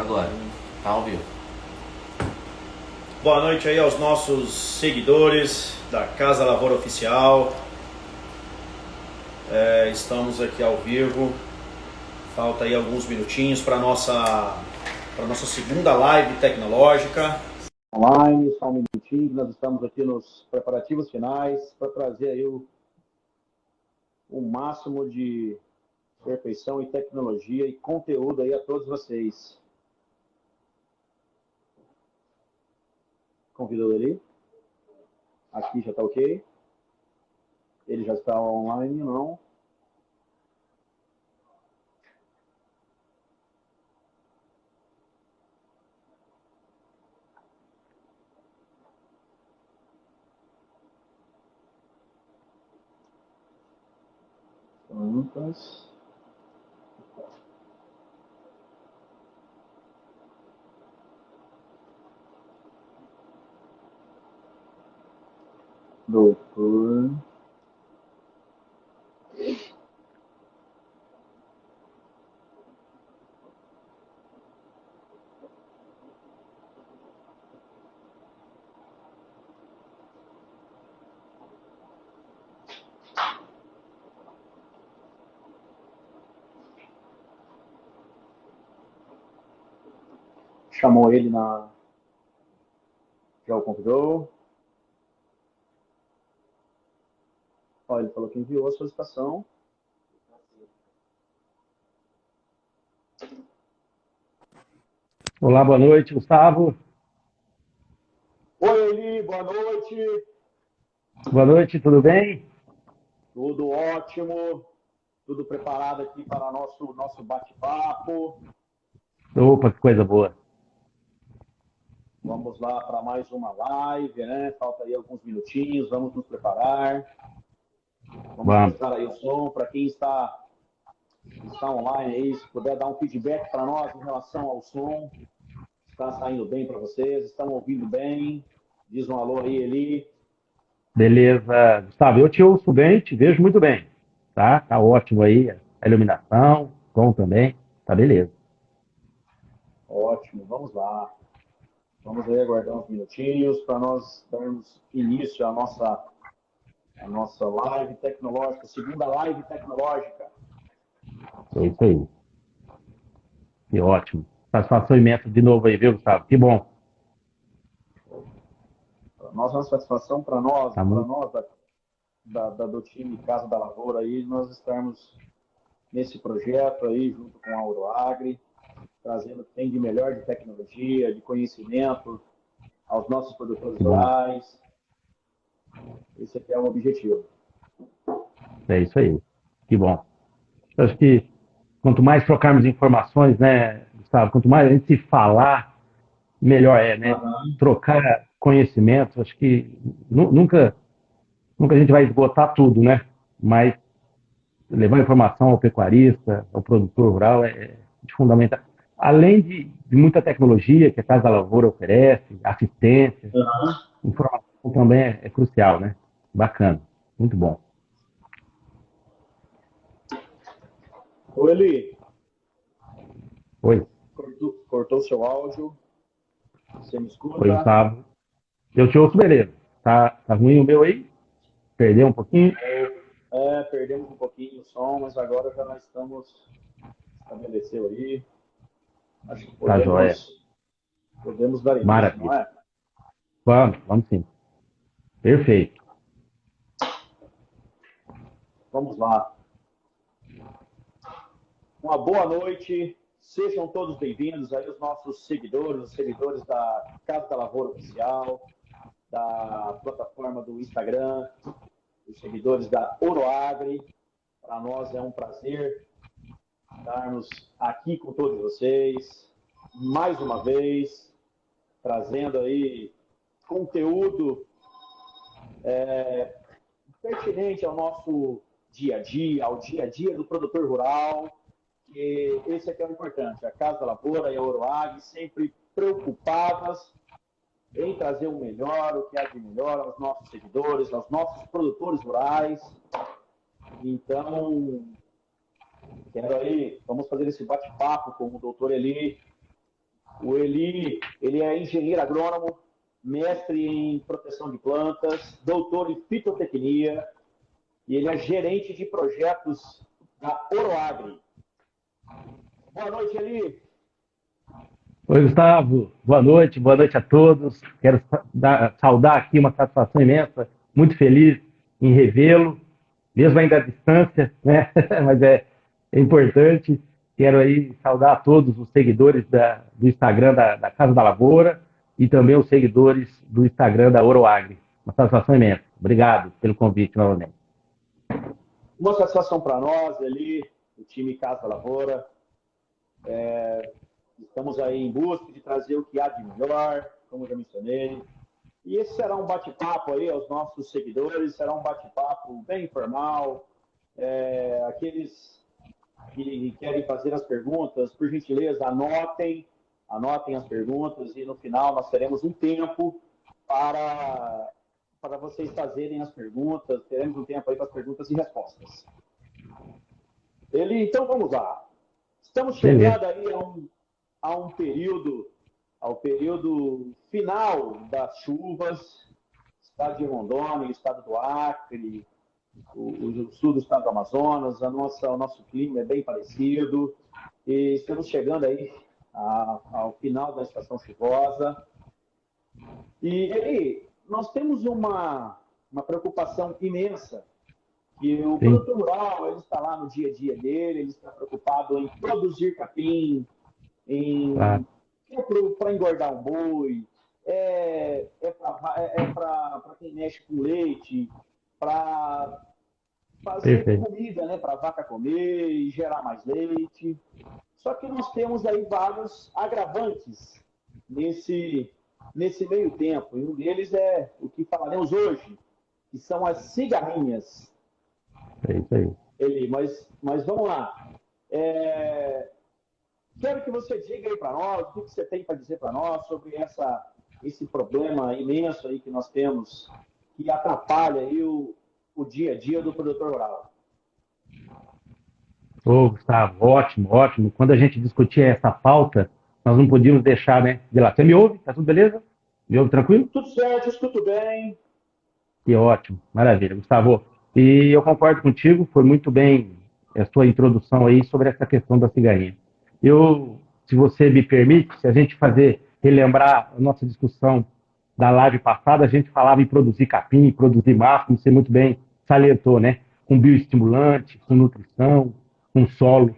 Agora, tá ao vivo. Boa noite aí aos nossos seguidores da Casa Lavoura Oficial. Estamos aqui ao vivo. Falta aí alguns minutinhos para nossa segunda live tecnológica. Online, só um minutinho, nós estamos aqui nos preparativos finais para trazer aí o máximo de perfeição e tecnologia e conteúdo aí a todos vocês. Convidou ele? Aqui já está ok? Ele já está online, não? Perguntas. Doutor. Chamou ele na. Já o convidou. Ó, ele falou que enviou a solicitação. Olá, boa noite, Gustavo. Oi, Eli, boa noite. Boa noite, tudo bem? Tudo ótimo. Tudo preparado aqui para nosso bate-papo. Opa, que coisa boa. Vamos lá para mais uma live, né? Falta aí alguns minutinhos, vamos nos preparar. Vamos testar aí o som. Para quem está online aí, se puder dar um feedback para nós em relação ao som. Está saindo bem para vocês? Estão ouvindo bem? Diz um alô aí, Eli. Beleza. Gustavo, eu te ouço bem, te vejo muito bem. Tá ótimo aí, a iluminação, som também, tá beleza. Ótimo, vamos lá. Vamos aí aguardar uns minutinhos para nós darmos início à nossa live tecnológica, segunda live tecnológica. É isso aí. Que ótimo. Satisfação imensa de novo aí, viu, Gustavo? Que bom. Para nós é uma satisfação para nós, Tá para muito... nós do time Casa da Lavoura aí, nós estarmos nesse projeto aí junto com a Uroagri, trazendo o que tem de melhor de tecnologia, de conhecimento aos nossos produtores rurais. Esse aqui é o objetivo. É isso aí. Que bom. Eu acho que quanto mais trocarmos informações, né, Gustavo, quanto mais a gente se falar, melhor é, né? Trocar conhecimento, acho que nunca a gente vai esgotar tudo, né? Mas levar informação ao pecuarista, ao produtor rural é de fundamental. Além de muita tecnologia que a Casa da Lavoura oferece, assistência, informação também é crucial, né? Bacana, muito bom. Ô, Eli. Oi. Cortou seu áudio. Você me escuta? Oi, Gustavo. Eu te ouço, beleza. Tá ruim o meu aí? Perdeu um pouquinho? Perdemos um pouquinho o som, mas agora já nós estamos estabeleceu aí. Acho que Tá joia. podemos dar início, Maravilha. não é? Vamos sim. Perfeito. Vamos lá. Uma boa noite. Sejam todos bem-vindos aí os nossos seguidores, os seguidores da Casa da Lavoura Oficial, da plataforma do Instagram, os seguidores da Uroagri. Para nós é um prazer estarmos aqui com todos vocês, mais uma vez, trazendo aí conteúdo pertinente ao nosso dia a dia, ao dia a dia do produtor rural. E esse aqui é o importante. A Casa da Lavoura e a Uroagri sempre preocupadas em trazer o melhor, o que há de melhor aos nossos seguidores, aos nossos produtores rurais. Então, vamos fazer esse bate-papo com o doutor Eli, O Eli, ele é engenheiro agrônomo, mestre em proteção de plantas, doutor em fitotecnia, e ele é gerente de projetos da Oroagri. Boa noite, Eli. Oi, Gustavo. Boa noite a todos. Quero saudar aqui uma satisfação imensa, muito feliz em revê-lo, mesmo ainda à distância, né? Mas é importante. Quero aí saudar a todos os seguidores do Instagram da Casa da Lavoura e também os seguidores do Instagram da Oroagri. Uma satisfação imensa. Obrigado pelo convite novamente. Uma satisfação para nós, Eli, o time Casa da Lavoura. Estamos aí em busca de trazer o que há de melhor, como já mencionei. E esse será um bate-papo aí aos nossos seguidores, será um bate-papo bem informal. Aqueles que querem fazer as perguntas, por gentileza, anotem as perguntas e no final nós teremos um tempo para vocês fazerem as perguntas, teremos um tempo aí para as perguntas e respostas. Então vamos lá. Estamos chegando aí ao período final das chuvas, estado de Rondônia, estado do Acre, o sul do estado do Amazonas, o nosso clima é bem parecido, e estamos chegando aí ao final da estação chuvosa. E aí, nós temos uma preocupação imensa, que o produtor rural, ele está lá no dia a dia dele, ele está preocupado em produzir capim, para engordar um boi, para quem mexe com leite, para fazer comida, né, para a vaca comer e gerar mais leite. Só que nós temos aí vários agravantes nesse meio tempo, e um deles é o que falaremos hoje, que são as cigarrinhas. É isso aí. Eli, mas vamos lá. Quero que você diga aí para nós, o que você tem para dizer para nós sobre esse problema imenso aí que nós temos, que atrapalha aí o dia a dia do produtor rural. Ô, Gustavo, ótimo, ótimo. Quando a gente discutia essa pauta, nós não podíamos deixar, né, de lá. Você me ouve? Tá tudo beleza? Me ouve tranquilo? Tudo certo, escuto bem. Que ótimo, maravilha, Gustavo. E eu concordo contigo, foi muito bem a sua introdução aí sobre essa questão da cigarrinha. Se você me permite, se a gente relembrar a nossa discussão da live passada, a gente falava em produzir capim, produzir massa, como você muito bem salientou, né? Com bioestimulante, com nutrição, com solo.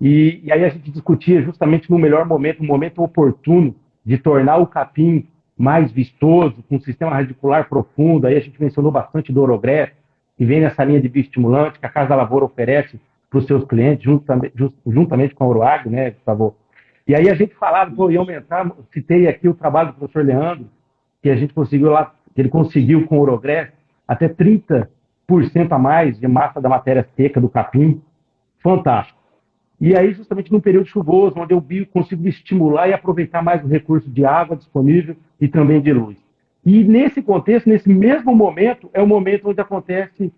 E aí a gente discutia justamente no melhor momento, no momento oportuno de tornar o capim mais vistoso, com um sistema radicular profundo. Aí a gente mencionou bastante do Orogress, que vem nessa linha de bioestimulante que a Casa da Lavoura oferece para os seus clientes, juntamente com a Oroagri, né, Gustavo? E aí a gente falava, ia aumentar, citei aqui o trabalho do professor Leandro, que a gente conseguiu lá, que ele conseguiu com o Orogress até 30% a mais de massa da matéria seca do capim. Fantástico. E aí, justamente no período chuvoso, onde eu consigo estimular e aproveitar mais o recurso de água disponível e também de luz. E nesse contexto, nesse mesmo momento, é o momento onde acontece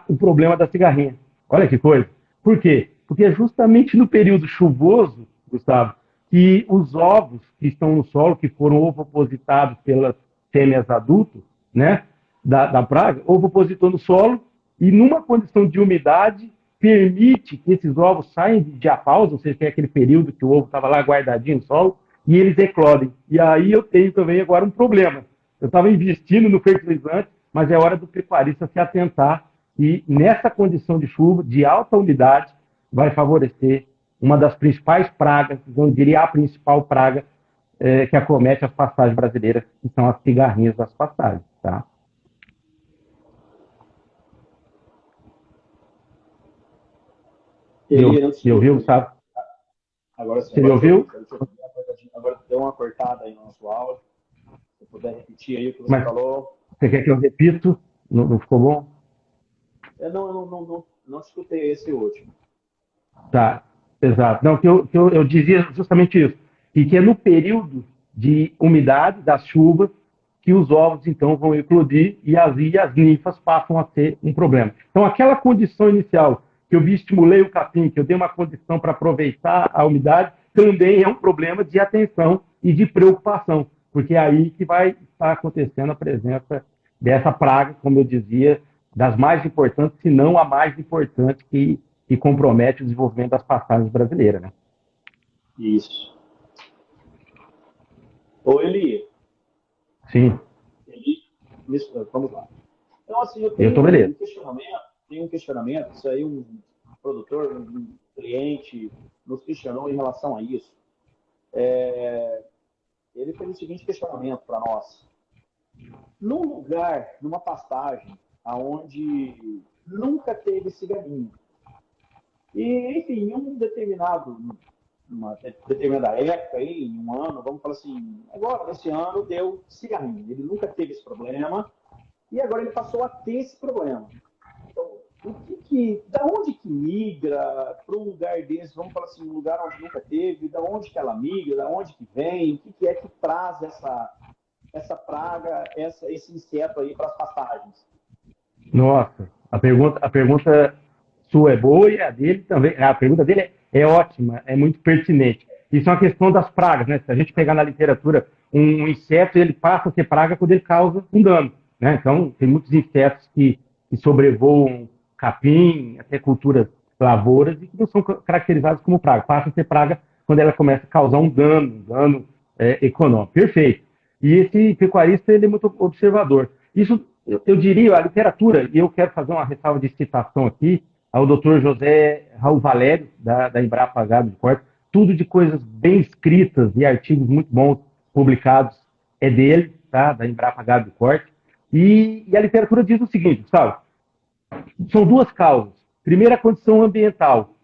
o problema da cigarrinha. Olha que coisa. Por quê? Porque é justamente no período chuvoso, Gustavo, que os ovos que estão no solo, que foram ovopositados pelas fêmeas adultas, né, da praga, ovopositou no solo e numa condição de umidade permite que esses ovos saiam de diapausa, ou seja, que é aquele período que o ovo estava lá guardadinho no solo, e eles eclodem. E aí eu tenho também agora um problema. Eu estava investindo no fertilizante, mas é hora do pecuarista se atentar e nessa condição de chuva, de alta umidade, vai favorecer uma das principais pragas, eu diria a principal praga que acomete as pastagens brasileiras, que são as cigarrinhas das pastagens, tá? Me ouviu, Gustavo? Agora sim. Você me ouviu? Agora deu uma cortada aí no nosso áudio. Se puder repetir aí o que você falou. Você quer que eu repito? Não ficou bom? Não escutei esse último. Tá, exato. Não, que eu dizia justamente isso. E que é no período de umidade das chuvas que os ovos, então, vão eclodir e as ninfas passam a ser um problema. Então, aquela condição inicial que eu estimulei o capim, que eu dei uma condição para aproveitar a umidade, também é um problema de atenção e de preocupação, porque é aí que vai estar acontecendo a presença dessa praga, como eu dizia, das mais importantes, se não a mais importante que compromete o desenvolvimento das pastagens brasileiras, né? Isso. Ô, Eli, Sim. Vamos lá. Então, assim, eu Eu tenho tô beleza. um questionamento, isso aí um produtor, um cliente nos questionou em relação a isso. Ele fez o seguinte questionamento para nós. Num lugar, numa pastagem, aonde nunca teve ciganinho, e, enfim, em uma determinada época, aí, em um ano, vamos falar assim, agora, nesse ano, deu cigarrinho. Ele nunca teve esse problema, e agora ele passou a ter esse problema. Então, da onde que migra para um lugar desse, vamos falar assim, um lugar onde nunca teve, da onde que ela migra, da onde que vem, o que é que traz essa praga, esse inseto aí para as pastagens? Nossa, a pergunta sua é boa e a dele também. A pergunta dele é ótima, é muito pertinente. Isso é uma questão das pragas, né? Se a gente pegar na literatura um inseto, ele passa a ser praga quando ele causa um dano, né? Então, tem muitos insetos que sobrevoam capim, até culturas lavouras, e que não são caracterizados como praga. Passa a ser praga quando ela começa a causar um dano econômico. Perfeito. E esse pecuarista, ele é muito observador. Isso, eu diria, a literatura, e eu quero fazer uma ressalva de citação aqui, ao doutor José Raul Valério, da Embrapa Gado de Corte, tudo de coisas bem escritas e artigos muito bons publicados é dele, tá? Da Embrapa Gado de Corte. E a literatura diz o seguinte, Gustavo, são duas causas. Primeiro, a condição ambiental,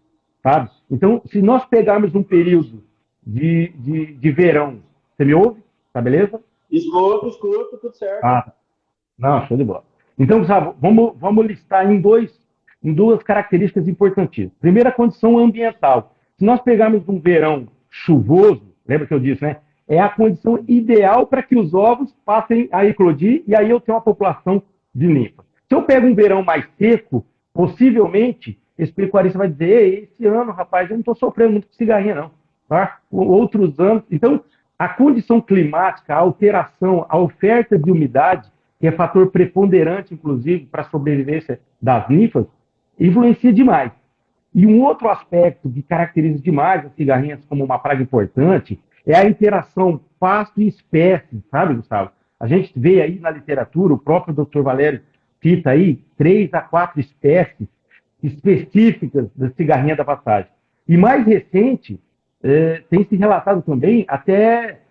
sabe? Então, se nós pegarmos um período de verão, você me ouve? Tá beleza? Escuto, tudo certo. Ah, não, show de bola. Então, Gustavo, vamos listar em duas características importantíssimas. Primeira, a condição ambiental. Se nós pegarmos um verão chuvoso, lembra que eu disse, né? É a condição ideal para que os ovos passem a eclodir e aí eu tenho uma população de ninfa. Se eu pego um verão mais seco, possivelmente esse pecuarista vai dizer: ei, esse ano, rapaz, eu não estou sofrendo muito com cigarrinha, não. Tá? Outros anos. Então, a condição climática, a alteração, a oferta de umidade, que é fator preponderante, inclusive, para a sobrevivência das ninfas, influencia demais. E um outro aspecto que caracteriza demais as cigarrinhas como uma praga importante é a interação pasto e espécie, sabe, Gustavo? A gente vê aí na literatura, o próprio Dr. Valério cita aí 3 a 4 espécies específicas da cigarrinha da pastagem. E mais recente, tem se relatado também até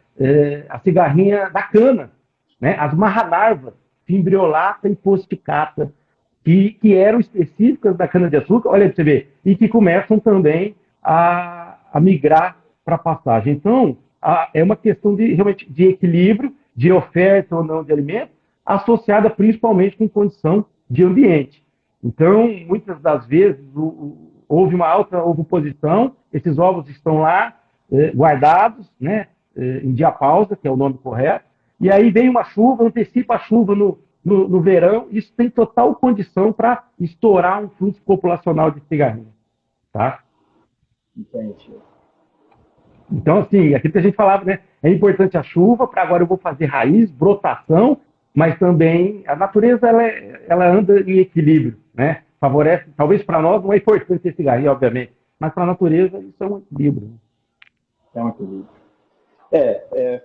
a cigarrinha da cana, né? As marranarvas, fimbriolata e posticata, que eram específicas da cana-de-açúcar, olha para você ver, e que começam também a migrar para a pastagem. Então, é uma questão realmente de equilíbrio, de oferta ou não de alimento, associada principalmente com condição de ambiente. Então, muitas das vezes, houve uma alta ovoposição, esses ovos estão lá guardados, né, em diapausa, que é o nome correto, e aí vem uma chuva, antecipa a chuva no verão, isso tem total condição para estourar um fluxo populacional de cigarrinha. Tá? Entendi. Então, assim, aquilo que a gente falava, né? É importante a chuva, para agora eu vou fazer raiz, brotação, mas também a natureza ela anda em equilíbrio, né? Favorece, talvez para nós não é importante ter cigarrinha, obviamente, mas para a natureza isso é um equilíbrio. Né? É um equilíbrio.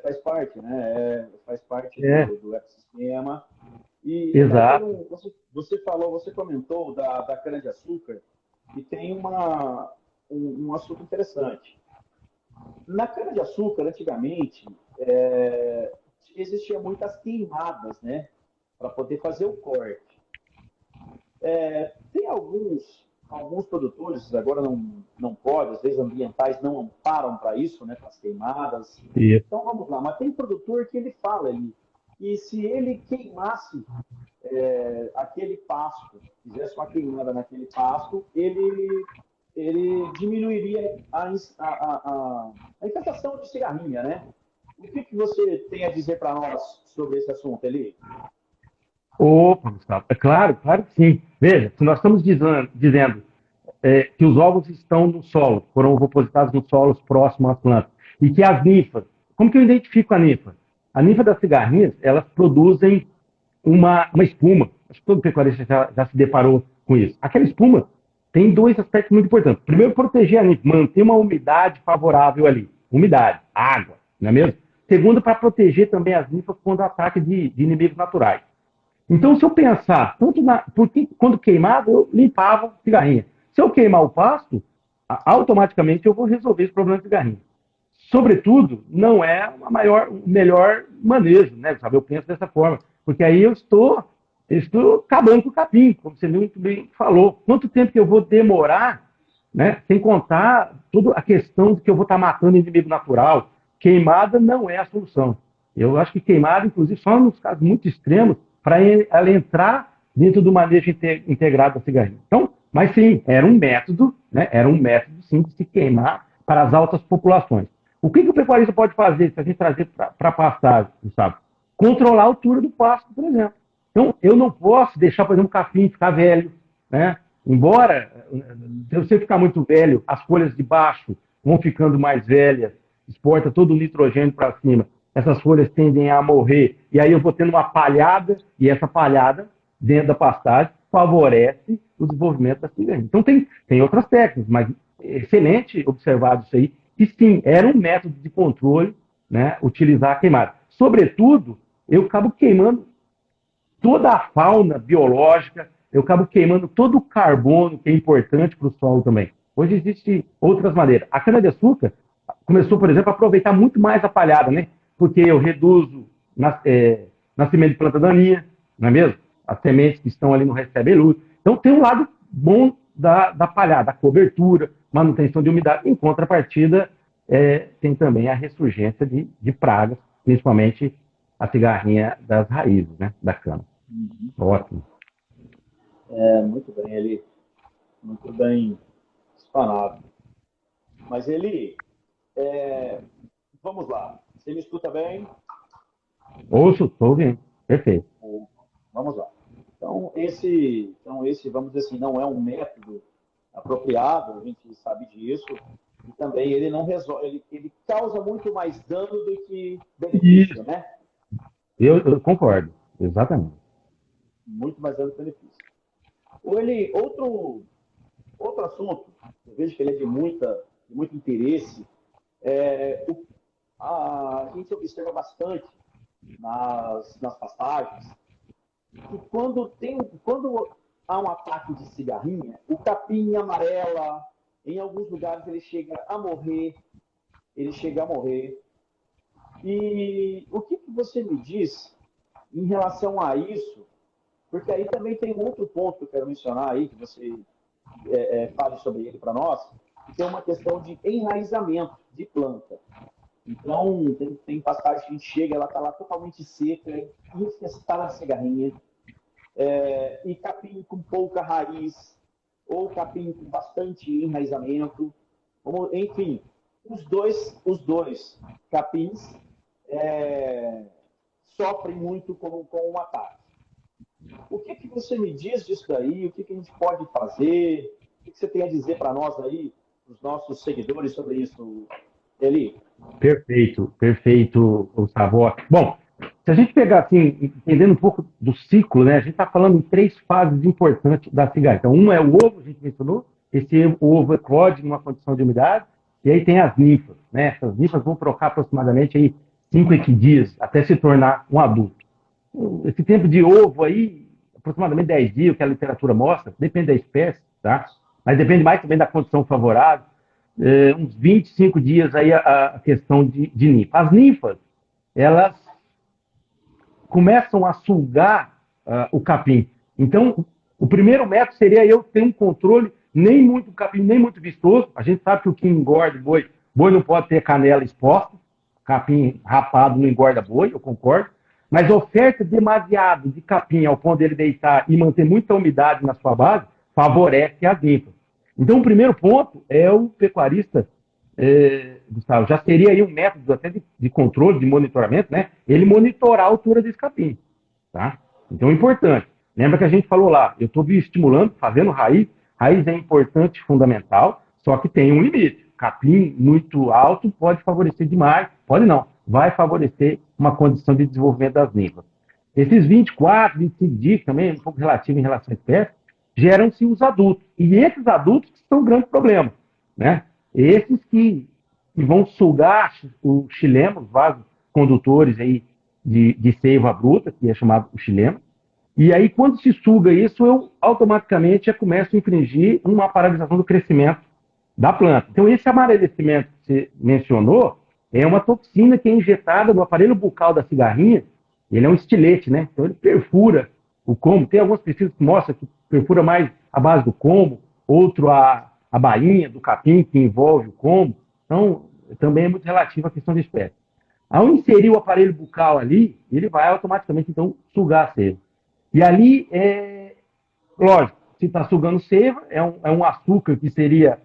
Faz parte, né? Faz parte do ecossistema. Exato. Você comentou da cana-de-açúcar e tem um assunto interessante. Na cana-de-açúcar, antigamente, existiam muitas queimadas, né? Para poder fazer o corte. Tem alguns produtores, agora não pode, às vezes ambientais não amparam para isso, né? Para as queimadas. Isso. Então vamos lá, mas tem produtor que ele fala ali, e se ele queimasse aquele pasto, fizesse uma queimada naquele pasto, ele diminuiria a infestação de cigarrinha, né? O que você tem a dizer para nós sobre esse assunto, Eli? Opa, Gustavo, claro que sim. Veja, se nós estamos dizendo que os ovos estão no solo, foram depositados nos solos próximos às plantas. E que as ninfas, como que eu identifico a ninfa? A ninfa das cigarrinhas, elas produzem uma espuma. Acho que todo pecuarista já se deparou com isso. Aquela espuma tem dois aspectos muito importantes. Primeiro, proteger a ninfa, manter uma umidade favorável ali. Umidade, água, não é mesmo? Segundo, para proteger também as ninfas contra ataque de inimigos naturais. Então, se eu pensar, porque quando queimava, eu limpava a cigarrinha. Se eu queimar o pasto, automaticamente eu vou resolver esse problema de cigarrinha. Sobretudo, não é o melhor manejo, né? Sabe? Eu penso dessa forma, porque aí eu estou acabando com o capim, como você muito bem falou. Quanto tempo que eu vou demorar, né? Sem contar toda a questão de que eu vou estar matando inimigo natural. Queimada não é a solução. Eu acho que queimada, inclusive, só nos casos muito extremos, para ela entrar dentro do manejo integrado da cigarrinha. Então, mas sim, era um método, né? Era um método, sim, de se queimar para as altas populações. O que o pecuarista pode fazer se a gente trazer para a pastagem, sabe? Controlar a altura do pasto, por exemplo. Então, eu não posso deixar, por exemplo, o capim ficar velho, né? Embora, se você ficar muito velho, as folhas de baixo vão ficando mais velhas, exporta todo o nitrogênio para cima, essas folhas tendem a morrer, e aí eu vou tendo uma palhada, e essa palhada, dentro da pastagem, favorece o desenvolvimento da cigarrinha. Então, tem outras técnicas, mas excelente observado isso aí, e sim, era um método de controle, né, utilizar a queimada. Sobretudo, eu acabo queimando toda a fauna biológica, eu acabo queimando todo o carbono que é importante para o solo também. Hoje existem outras maneiras. A cana-de-açúcar começou, por exemplo, a aproveitar muito mais a palhada, né? Porque eu reduzo nascimento de planta daninha, não é mesmo? As sementes que estão ali no recebe-luz. Então, tem um lado bom da palhada, a cobertura, manutenção de umidade. Em contrapartida, tem também a ressurgência de pragas, principalmente a cigarrinha das raízes, né? Da cana. Uhum. Ótimo. Muito bem, ele muito bem explanado. Mas ele, vamos lá, você me escuta bem? Ouço, estou ouvindo. Perfeito. Vamos lá. Então esse, vamos dizer assim, não é um método apropriado, a gente sabe disso, e também ele não resolve, ele causa muito mais dano do que benefício, Isso. né? Eu concordo, exatamente. Muito mais dano do que benefício. Outro assunto, eu vejo que ele é de muito interesse, a gente observa bastante nas pastagens que quando há um ataque de cigarrinha, o capim amarela, em alguns lugares ele chega a morrer, E o que você me diz em relação a isso? Porque aí também tem um outro ponto que eu quero mencionar aí, que você fale sobre ele para nós, que é uma questão de enraizamento de planta. Então, tem pastagem que a gente chega, ela está lá totalmente seca, infestada de cigarrinha, e capim com pouca raiz, ou capim com bastante enraizamento. Enfim, os dois capins sofrem muito com o ataque. O que você me diz disso daí? O que a gente pode fazer? O que você tem a dizer para nós aí, os nossos seguidores, sobre isso, Eli? Perfeito, Gustavo. Bom, se a gente pegar assim, entendendo um pouco do ciclo, né? A gente está falando em 3 fases importantes da cigarra. Então, um é o ovo, a gente mencionou, esse ovo eclode numa condição de umidade, e aí tem as ninfas, né? Essas ninfas vão trocar aproximadamente aí 5 equidias até se tornar um adulto. Esse tempo de ovo aí, aproximadamente 10 dias, o que a literatura mostra, depende da espécie, tá? Mas depende mais também da condição favorável. Uns 25 dias aí a questão de ninfa. As ninfas, elas começam a sugar o capim. Então, o primeiro método seria eu ter um controle nem muito capim, nem muito vistoso. A gente sabe que o que engorda boi não pode ter canela exposta. Capim rapado não engorda boi, eu concordo. Mas oferta demasiado de capim ao ponto dele deitar e manter muita umidade na sua base, favorece as ninfas. Então, o primeiro ponto é o pecuarista, Gustavo, já seria aí um método até de controle, de monitoramento, né? Ele monitorar a altura desse capim, tá? Então, é importante. Lembra que a gente falou lá, eu estou estimulando, fazendo raiz. raiz é importante, fundamental, só que tem um limite. Capim muito alto pode favorecer demais, pode não, vai favorecer uma condição de desenvolvimento das ninfas. Esses 24, 25 dias também, um pouco relativo em relação à espécie, geram-se os adultos. E esses adultos que são um grande problema, né? Esses que vão sugar o xilema, os vasos condutores aí de seiva bruta, que é chamado o xilema. E aí, quando se suga isso, eu automaticamente já começo a infringir uma paralisação do crescimento da planta. Então, esse amarelecimento que você mencionou é uma toxina que é injetada no aparelho bucal da cigarrinha. Ele é um estilete, né? Então, ele perfura o como. Tem algumas pesquisas que mostram que perfura mais a base do como, outro a bainha do capim, que envolve o como. Então, também é muito relativo à questão de espécie. Ao inserir o aparelho bucal ali, ele vai automaticamente, então, sugar a seiva. E ali, lógico, se está sugando seiva, é um açúcar que seria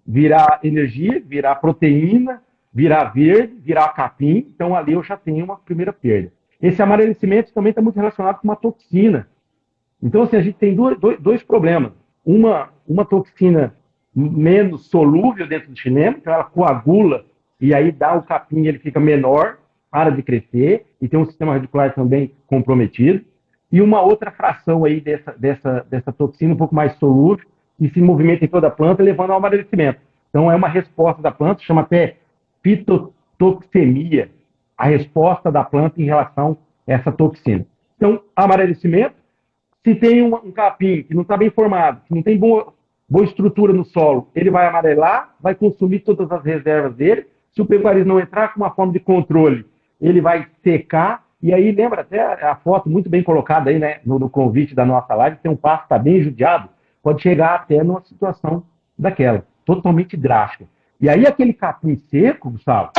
virar energia, virar proteína, virar verde, virar capim. Então, ali eu já tenho uma primeira perda. Esse amarelecimento também está muito relacionado com uma toxina. Então, assim, a gente tem dois problemas. Uma toxina menos solúvel dentro do xilema, então ela coagula e aí dá o capim, ele fica menor, para de crescer, e tem um sistema radicular também comprometido. E uma outra fração aí dessa toxina um pouco mais solúvel, que se movimenta em toda a planta, levando ao amarelecimento. Então, é uma resposta da planta, chama até fitotoxemia, a resposta da planta em relação a essa toxina. Então, amarelecimento, se tem um capim que não está bem formado, que não tem boa estrutura no solo, ele vai amarelar, vai consumir todas as reservas dele. Se o pecuarista não entrar com uma forma de controle, ele vai secar. E aí, lembra até a foto muito bem colocada aí, né, no convite da nossa live, tem um pasto que está bem judiado, pode chegar até numa situação daquela, totalmente drástica. E aí, aquele capim seco, Gustavo,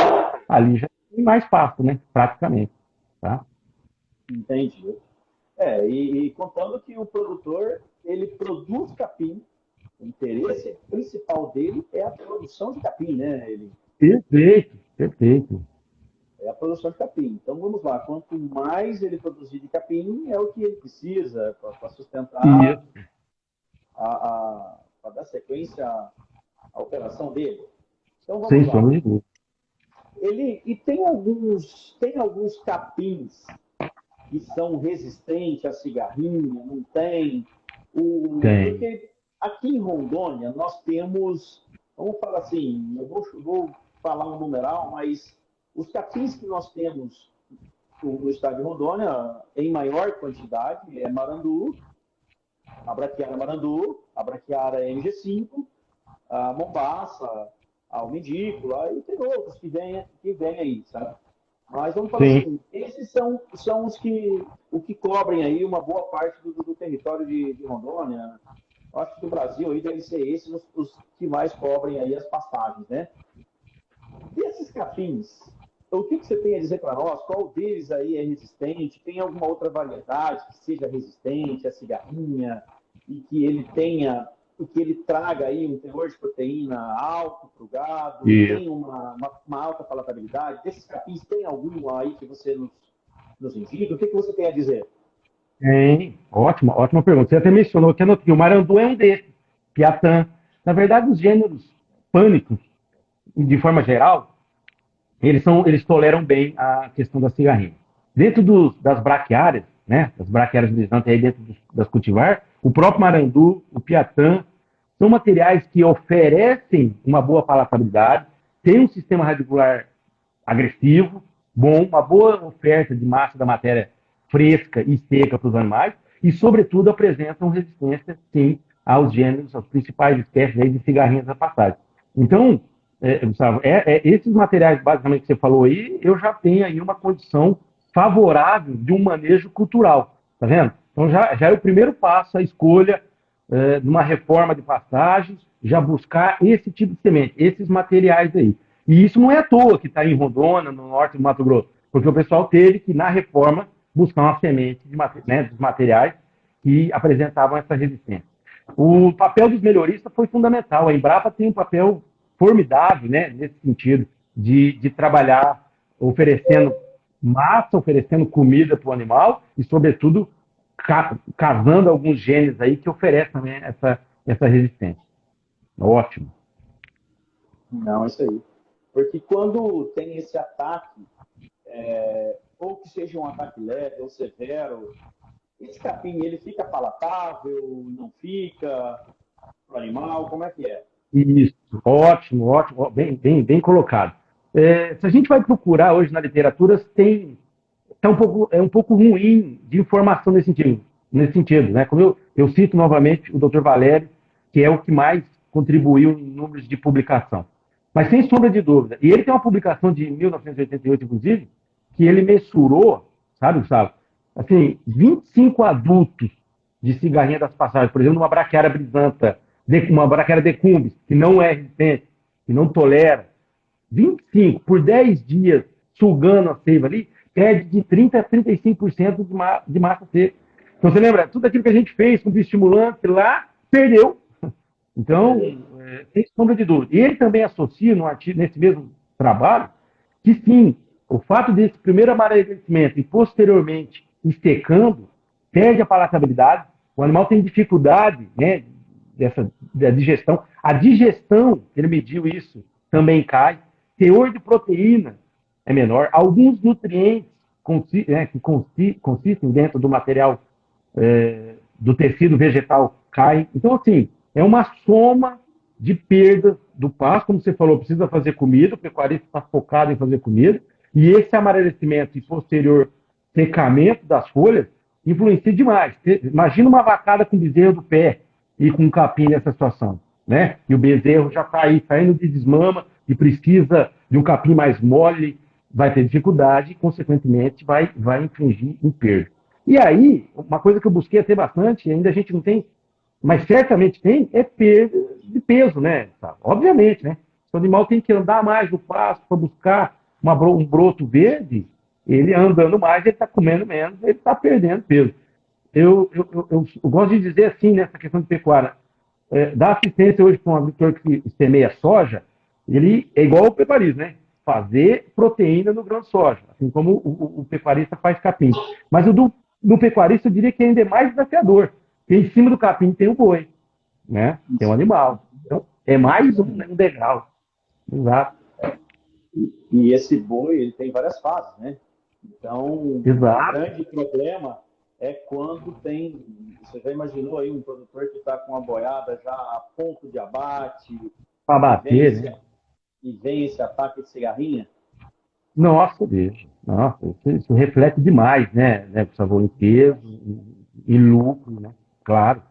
ali já tem mais pasto, né, praticamente. Tá? Entendi. E contando que o produtor, ele produz capim, o interesse principal dele é a produção de capim, né? Perfeito, perfeito. É a produção de capim. Então, vamos lá. Quanto mais ele produzir de capim, é o que ele precisa para sustentar, para dar sequência à operação dele. Então, vamos Sem lá. sombra de dúvida. E tem alguns capins que são resistentes à cigarrinha, não tem? Tem. Porque aqui em Rondônia nós temos, vamos falar assim, eu vou falar um numeral, mas os capins que nós temos no estado de Rondônia, em maior quantidade, é marandu, a braquiária marandu, a braquiária MG5, a mombaça, a almendícula, e tem outros que vêm aí, sabe? Mas vamos falar assim, esses são os que cobrem aí uma boa parte do território de Rondônia. Eu acho que do Brasil aí deve ser esses os que mais cobrem aí as passagens, né? E esses capins, o que você tem a dizer para nós? Qual deles aí é resistente? Tem alguma outra variedade que seja resistente à cigarrinha e que ele traga aí um teor de proteína alto para o gado, tem uma alta palatabilidade? Desses capins, tem algum aí que você nos indica? O que você tem a dizer? Tem. Ótima pergunta. Você até mencionou que o marandu é um desses, piatã. Na verdade, os gêneros pânicos, de forma geral, eles toleram bem a questão da cigarrinha. Dentro das braquiárias, né, das braquiárias brilhantes aí dentro das cultivar, o próprio marandu, o piatã, são materiais que oferecem uma boa palatabilidade, têm um sistema radicular agressivo, bom, uma boa oferta de massa da matéria fresca e seca para os animais, e, sobretudo, apresentam resistência, sim, aos gêneros, às principais espécies aí de cigarrinhas da passagem. Então, Gustavo, esses materiais, basicamente, que você falou aí, eu já tenho aí uma condição favorável de um manejo cultural, tá vendo? Então, já é o primeiro passo, a escolha de uma reforma de pastagens, já buscar esse tipo de semente, esses materiais aí. E isso não é à toa que está em Rondônia, no norte do Mato Grosso, porque o pessoal teve que, na reforma, buscar uma semente dos materiais que apresentavam essa resistência. O papel dos melhoristas foi fundamental. A Embrapa tem um papel formidável, né, nesse sentido, de trabalhar oferecendo massa, oferecendo comida para o animal e, sobretudo, casando alguns genes aí que oferecem, né, essa resistência. Ótimo. Não, é isso aí. Porque quando tem esse ataque, ou que seja um ataque leve ou severo, esse capim, ele fica palatável, não fica para o animal, como é que é? Isso, ótimo, ótimo, bem colocado. Se a gente vai procurar hoje na literatura, é um pouco ruim de informação nesse sentido, né? Como eu cito novamente o Dr. Valério, que é o que mais contribuiu em números de publicação. Mas sem sombra de dúvida, e ele tem uma publicação de 1988, inclusive, que ele mensurou, sabe, Gustavo? Assim, 25 adultos de cigarrinha das passagens, por exemplo, uma braquiária brisanta, uma braquiária decumbens, que não é resistente, que não tolera, 25 por 10 dias sugando a seiva ali, perde de 30% a 35% de massa seca. Então você lembra, tudo aquilo que a gente fez com estimulante lá, perdeu. Então, sem sombra de dúvida. E ele também associa no artigo, nesse mesmo trabalho, que sim, o fato desse primeiro amadurecimento e posteriormente estecando, perde a palatabilidade, o animal tem dificuldade, né, da digestão. A digestão, ele mediu isso, também cai. Teor de proteína é menor. Alguns nutrientes que consistem dentro do material do tecido vegetal caem. Então, assim, é uma soma de perdas do pasto, como você falou, precisa fazer comida, o pecuarista está focado em fazer comida, e esse amarelecimento e posterior secamento das folhas influencia demais. Imagina uma vacada com bezerro do pé e com capim nessa situação, né? E o bezerro já está aí saindo de desmama e precisa de um capim mais mole, vai ter dificuldade e, consequentemente, vai infringir em perda. E aí, uma coisa que eu busquei ter bastante, e ainda a gente não tem, mas certamente tem, é perda de peso, né? Obviamente, né? Se o animal tem que andar mais no pasto para buscar um broto verde, ele andando mais, ele está comendo menos, ele está perdendo peso. Eu gosto de dizer assim, nessa questão de pecuária, dar assistência hoje para um agricultor que semeia soja, ele é igual ao pecuarismo, né? Fazer proteína no grão de soja, assim como o pecuarista faz capim. Mas do pecuarista eu diria que ainda é mais desafiador, porque em cima do capim tem o boi, né? Tem um animal. Então, é mais um degrau. Exato. E esse boi, ele tem várias fases, né? Então, o Exato. grande problema é quando tem. Você já imaginou aí um produtor que está com a boiada já a ponto de abate Para e bater, né? vem esse ataque de cigarrinha? Nossa, bicho. Nossa, isso reflete demais, né? Por favor, em peso e lucro, né? Claro.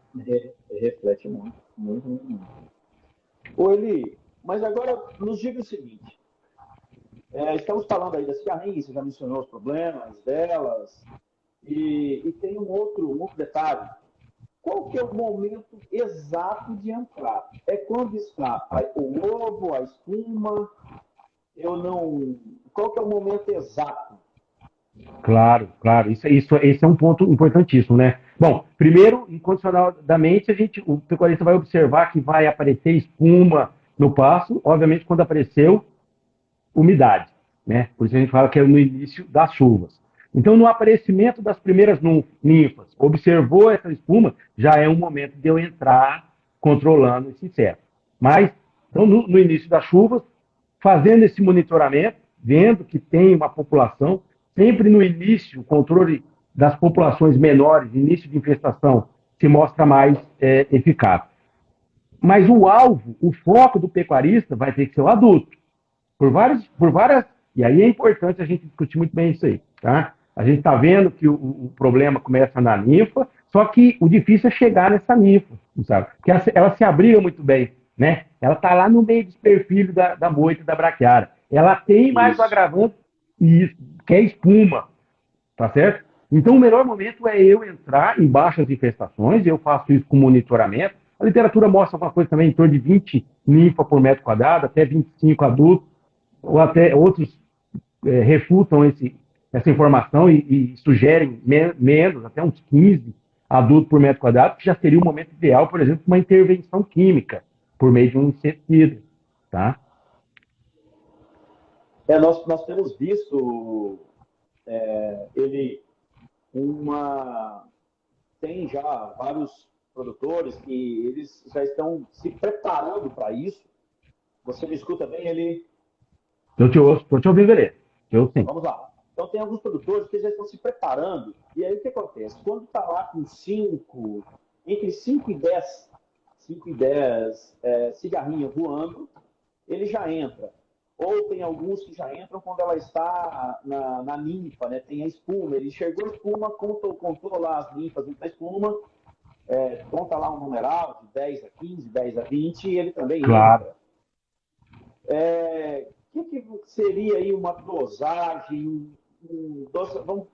Reflete muito, muito, muito, muito. Ô, Eli, mas agora nos diga o seguinte: estamos falando aí das cigarrinhas, você já mencionou os problemas delas, e tem um outro detalhe. Qual que é o momento exato de entrar? É quando está o ovo, a espuma? Eu não. Qual que é o momento exato? Claro, claro. Esse é um ponto importantíssimo, né? Bom, primeiro, incondicionalmente, o pecuarista vai observar que vai aparecer espuma no pasto, obviamente, quando apareceu umidade, né? Por isso a gente fala que é no início das chuvas. Então, no aparecimento das primeiras ninfas, observou essa espuma, já é um momento de eu entrar controlando esse inseto. Mas, então, no início das chuvas, fazendo esse monitoramento, vendo que tem uma população, sempre no início, o controle das populações menores, início de infestação, se mostra mais eficaz. Mas o alvo, o foco do pecuarista vai ter que ser o adulto. Por várias. E aí é importante a gente discutir muito bem isso aí, tá? A gente está vendo que o problema começa na ninfa, só que o difícil é chegar nessa ninfa, sabe? Porque ela se abriga muito bem, né? Ela está lá no meio dos perfis da moita da braquiária. Ela tem mais o agravante, que é espuma, tá certo? Então, o melhor momento é eu entrar em baixas infestações, eu faço isso com monitoramento. A literatura mostra alguma coisa também em torno de 20 ninfa por metro quadrado, até 25 adultos, ou até outros refutam essa informação e sugerem menos, até uns 15 adultos por metro quadrado, que já seria o momento ideal, por exemplo, uma intervenção química por meio de um inseticida, tá? Nós temos visto ele uma tem já vários produtores que eles já estão se preparando para isso. Você me escuta bem, ele? Eu te ouço, estou te ouvindo, Beleza. Eu sim. Vamos lá. Então, tem alguns produtores que já estão se preparando. E aí, o que acontece? Quando está lá com 5, entre 5 e 10 cigarrinhos voando, ele já entra. Ou tem alguns que já entram quando ela está na ninfa, né? Tem a espuma. Ele enxergou a espuma, contou lá as ninfas dentro da espuma, conta lá um numeral de 10 a 15, 10 a 20, e ele também Claro. entra. O que seria aí uma dosagem?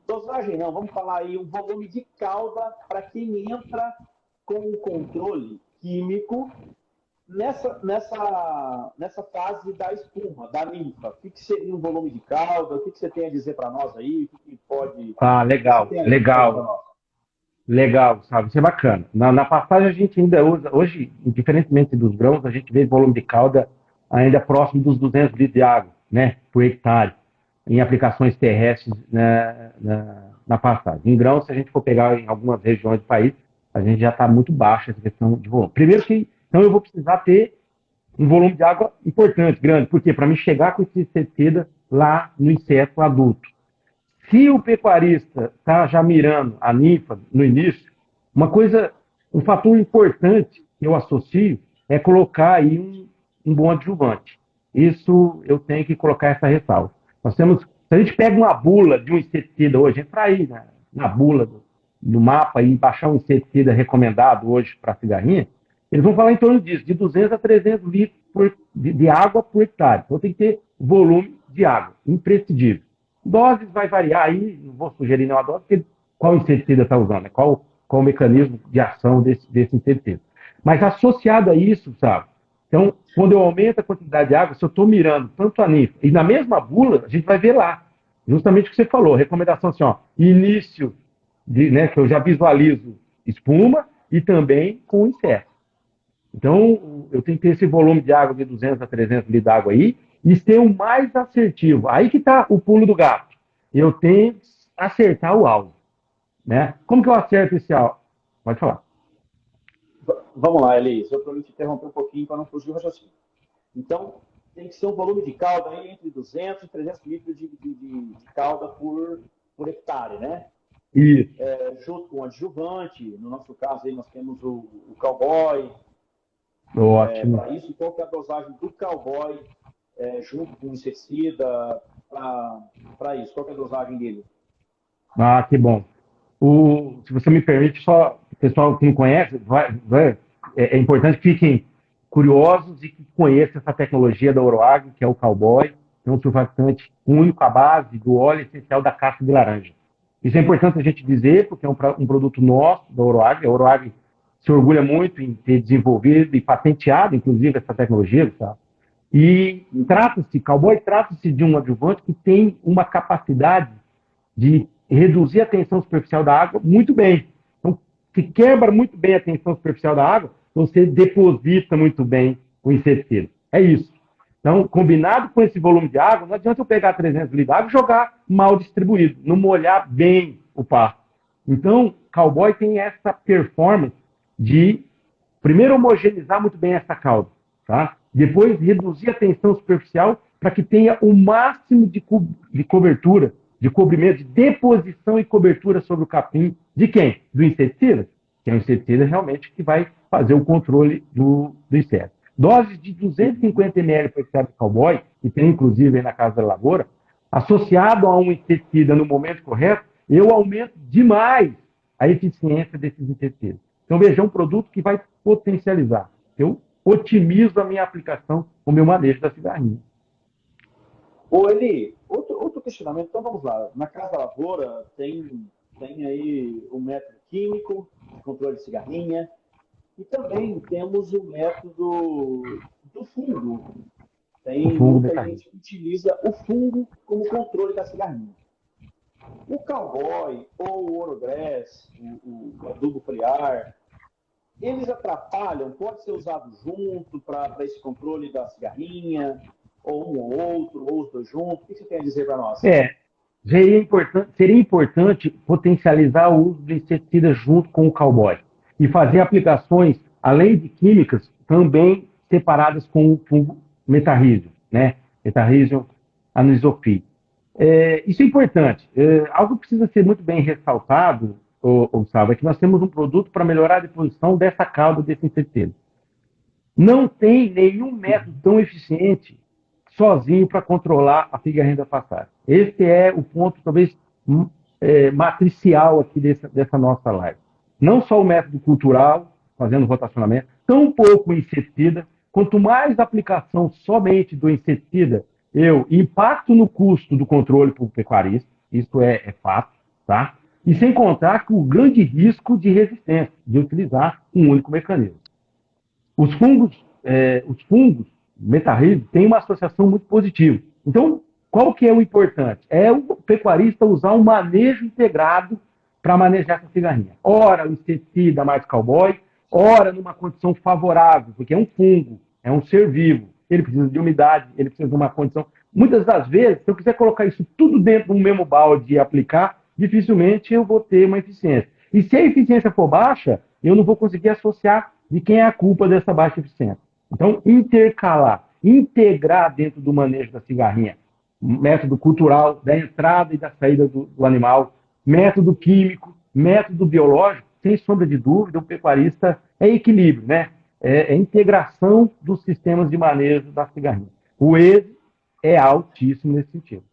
Dosagem não, vamos falar aí um volume de cauda para quem entra com o controle químico nessa fase da espuma, da ninfa. O que seria um volume de cauda? O que você tem a dizer para nós aí? O que pode. Ah, legal, legal. Legal, sabe? Isso é bacana. Na pastagem a gente ainda usa, hoje, diferentemente dos grãos, a gente vê volume de cauda ainda próximo dos 200 litros de água, né, por hectare, em aplicações terrestres na pastagem. Em grãos, se a gente for pegar em algumas regiões do país, a gente já está muito baixo essa questão de volume. Primeiro que, então eu vou precisar ter um volume de água importante, grande, porque para me chegar com esse inseticida lá no inseto adulto. Se o pecuarista está já mirando a ninfa no início, um fator importante que eu associo é colocar aí um bom adjuvante. Isso eu tenho que colocar essa ressalva. Se a gente pega uma bula de um inseticida hoje, entra aí na bula do mapa e baixar um inseticida recomendado hoje para a cigarrinha, eles vão falar em torno disso, de 200 a 300 litros de água por hectare. Então tem que ter volume de água, imprescindível. Doses vai variar aí, não vou sugerir nenhuma dose, porque qual inseticida está usando, né? Qual o mecanismo de ação desse inseticida. Mas associado a isso, sabe? Então, quando eu aumento a quantidade de água, se eu estou mirando tanto a ninfa, e na mesma bula, a gente vai ver lá, justamente o que você falou, recomendação assim, ó, início, né, que eu já visualizo espuma e também com inseto. Então, eu tenho que ter esse volume de água de 200 a 300 litros de água aí, e ser o mais assertivo. Aí que está o pulo do gato. Eu tenho que acertar o alvo. Né? Como que eu acerto esse alvo? Pode falar. Vamos lá, Elis. Eu prometi interromper um pouquinho para não fugir o raciocínio. Então, tem que ser um volume de calda aí entre 200 e 300 litros de calda por hectare, né? Isso. Junto com o adjuvante. No nosso caso, aí nós temos o cowboy. Ótimo. Para isso, qual que é a dosagem do cowboy junto com o inseticida para isso? Qual que é a dosagem dele? Ah, que bom. Se você me permite, só o pessoal que não conhece, é importante que fiquem curiosos e que conheçam essa tecnologia da Oroag, que é o cowboy, é um surfactante único à base do óleo essencial da casca de laranja. Isso é importante a gente dizer, porque é um produto nosso, da Oroag. A Oroag se orgulha muito em ter desenvolvido e patenteado, inclusive, essa tecnologia, sabe? E cowboy trata-se de um adjuvante que tem uma capacidade de reduzir a tensão superficial da água muito bem. Então, se quebra muito bem a tensão superficial da água, você deposita muito bem o inseticida. É isso. Então, combinado com esse volume de água, não adianta eu pegar 300 litros de água e jogar mal distribuído, não molhar bem o pasto. Então, cowboy tem essa performance de, primeiro, homogeneizar muito bem essa calda, tá? Depois, reduzir a tensão superficial para que tenha o máximo de cobertura, de cobrimento, de deposição e cobertura sobre o capim de quem? Do inseticida, que é o inseticida realmente que vai fazer o controle do inseto. Doses de 250 ml por hectare de cowboy, que tem inclusive aí na Casa da Lavoura, associado a um inseticida no momento correto, eu aumento demais a eficiência desses inseticidas. Então, veja, é um produto que vai potencializar. Eu otimizo a minha aplicação, o meu manejo da cigarrinha. Ô, Eli, outro questionamento. Então, vamos lá. Na Casa da Lavoura tem aí o método químico, de controle de cigarrinha, e também temos o método do fungo. Tem muita gente que utiliza o fungo como controle da cigarrinha. O cowboy ou o Orograss, o adubo foliar, eles atrapalham? Pode ser usado junto para esse controle da cigarrinha? Ou um ou outro, ou os dois juntos? O que você tem a dizer para nós? Seria importante potencializar o uso do inseticida junto com o cowboy. e fazer aplicações, além de químicas, também separadas com o fungo metarrísio, né? Metarrhizium anisophi. Isso é importante. Algo que precisa ser muito bem ressaltado, Gustavo, é que nós temos um produto para melhorar a deposição dessa cauda desse inseticida. Não tem nenhum método tão eficiente sozinho para controlar a pigarrinha da passagem. Esse é o ponto, talvez, matricial aqui dessa nossa live. Não só o método cultural, fazendo rotacionamento, tampouco o inseticida. Quanto mais aplicação somente do inseticida, eu impacto no custo do controle para o pecuarista, isso é fato, tá? E sem contar com o grande risco de resistência, de utilizar um único mecanismo. Os fungos metarrídeos têm uma associação muito positiva. Então, qual que é o importante? É o pecuarista usar um manejo integrado para manejar essa cigarrinha. Ora, o inseticida mais cowboy, ora numa condição favorável, porque é um fungo, é um ser vivo. Ele precisa de umidade, ele precisa de uma condição. Muitas das vezes, se eu quiser colocar isso tudo dentro do mesmo balde e aplicar, dificilmente eu vou ter uma eficiência. E se a eficiência for baixa, eu não vou conseguir associar de quem é a culpa dessa baixa eficiência. Então, intercalar, integrar dentro do manejo da cigarrinha, método cultural, da entrada e da saída do animal, método químico, método biológico, sem sombra de dúvida, o pecuarista é equilíbrio, né? É integração dos sistemas de manejo da cigarrinha. O êxito é altíssimo nesse sentido.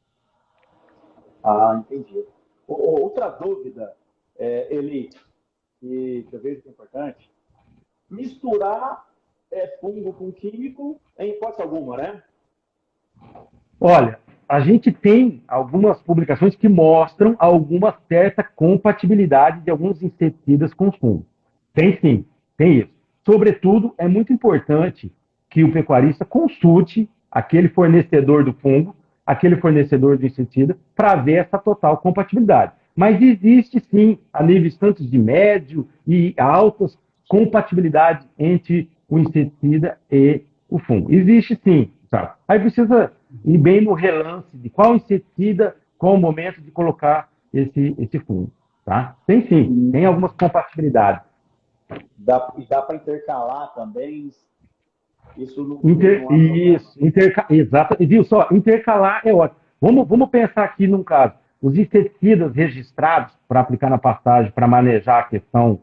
Ah, entendi. Outra dúvida, Eli, que eu vejo que é importante, misturar fungo com químico em hipótese alguma, né? Olha, a gente tem algumas publicações que mostram alguma certa compatibilidade de alguns inseticidas com fungo. Tem sim, tem isso. Sobretudo, é muito importante que o pecuarista consulte aquele fornecedor do fungo, aquele fornecedor do inseticida, para ver essa total compatibilidade. Mas existe sim, a níveis tanto de médio e altas, compatibilidade entre o inseticida e o fungo. Existe sim, sabe? Aí precisa ir bem no relance de qual inseticida, qual o momento de colocar esse fungo. Tá? Tem sim, tem algumas compatibilidades. Dá para intercalar também. Isso não exato. Viu só? Intercalar é ótimo. Vamos pensar aqui num caso. Os inseticidas registrados para aplicar na pastagem, para manejar a questão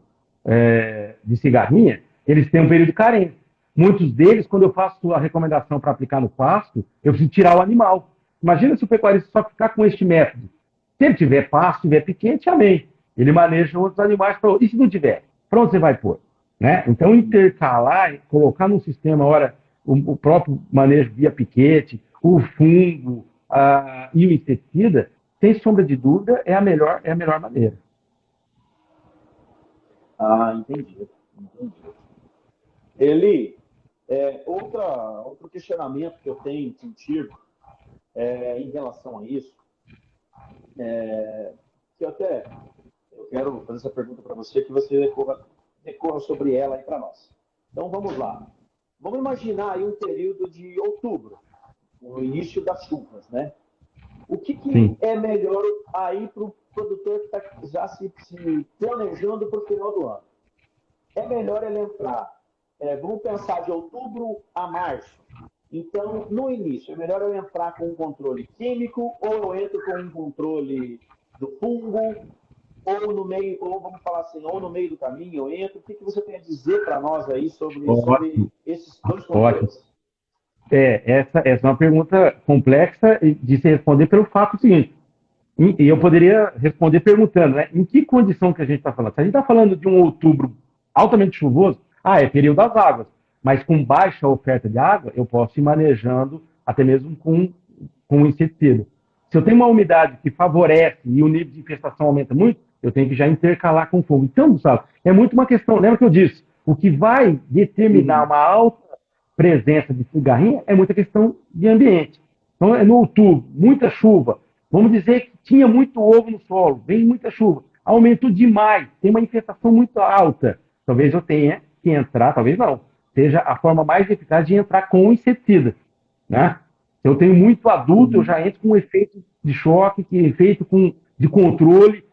de cigarrinha, eles têm um período de carência. Muitos deles, quando eu faço a recomendação para aplicar no pasto, eu preciso tirar o animal. Imagina se o pecuarista só ficar com este método. Se ele tiver pasto, tiver piquete, amém. Ele maneja outros animais. E se não tiver? Para onde você vai pôr? Né? Então, intercalar, colocar no sistema, ora, o próprio manejo via piquete, o fungo e o inseticida, sem sombra de dúvida, é a melhor maneira. Ah, entendi. Eli, outro questionamento que eu tenho contigo em relação a isso, que eu quero fazer essa pergunta para você, que você decorra sobre ela aí para nós. Então, vamos lá. Vamos imaginar aí um período de outubro, o início das chuvas, né? O que é melhor aí para o produtor que está já se planejando para o final do ano? É melhor ele entrar, vamos pensar de outubro a março. Então, no início, é melhor eu entrar com um controle químico ou eu entro com um controle do fungo, ou no meio, ou vamos falar assim, ou no meio do caminho eu entro. O que você tem a dizer para nós aí sobre esses dois controles? Essa é uma pergunta complexa de se responder pelo fato seguinte. E eu poderia responder perguntando, né? Em que condição que a gente está falando? Se a gente está falando de um outubro altamente chuvoso, é período das águas. Mas com baixa oferta de água, eu posso ir manejando até mesmo com inseticida. Se eu tenho uma umidade que favorece e o nível de infestação aumenta muito, eu tenho que já intercalar com fogo. Então, Gustavo, é muito uma questão, lembra que eu disse, o que vai determinar uma alta presença de cigarrinha é muita questão de ambiente. Então, no outubro, muita chuva. Vamos dizer que tinha muito ovo no solo, vem muita chuva. Aumentou demais, tem uma infestação muito alta. Talvez eu tenha que entrar, talvez não. Seja a forma mais eficaz de entrar com inseticida. Né? Se eu tenho muito adulto, eu já entro com um efeito de choque, efeito de controle,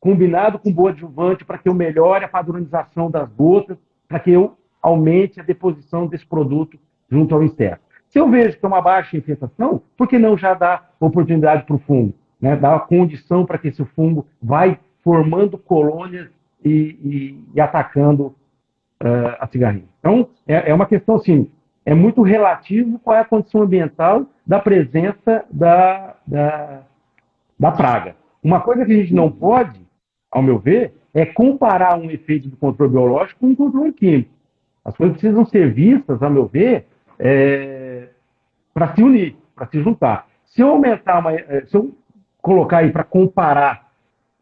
combinado com boa adjuvante para que eu melhore a padronização das gotas, para que eu aumente a deposição desse produto junto ao inseto. Se eu vejo que é uma baixa infestação, por que não já dar oportunidade para o fungo? Né? Dar a condição para que esse fungo vai formando colônias e atacando a cigarrinha. Então, é uma questão assim, é muito relativo qual é a condição ambiental da presença da praga. Uma coisa que a gente não pode, ao meu ver, é comparar um efeito do controle biológico com um controle químico. As coisas precisam ser vistas, ao meu ver, para se unir, para se juntar. Se eu aumentar, se eu colocar aí para comparar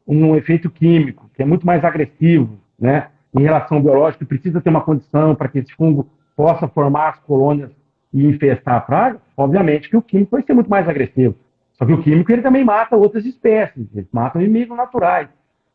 um efeito químico, que é muito mais agressivo, né, em relação ao biológico, e precisa ter uma condição para que esse fungo possa formar as colônias e infestar a praga, obviamente que o químico vai ser muito mais agressivo. Só que o químico ele também mata outras espécies, ele mata inimigos naturais.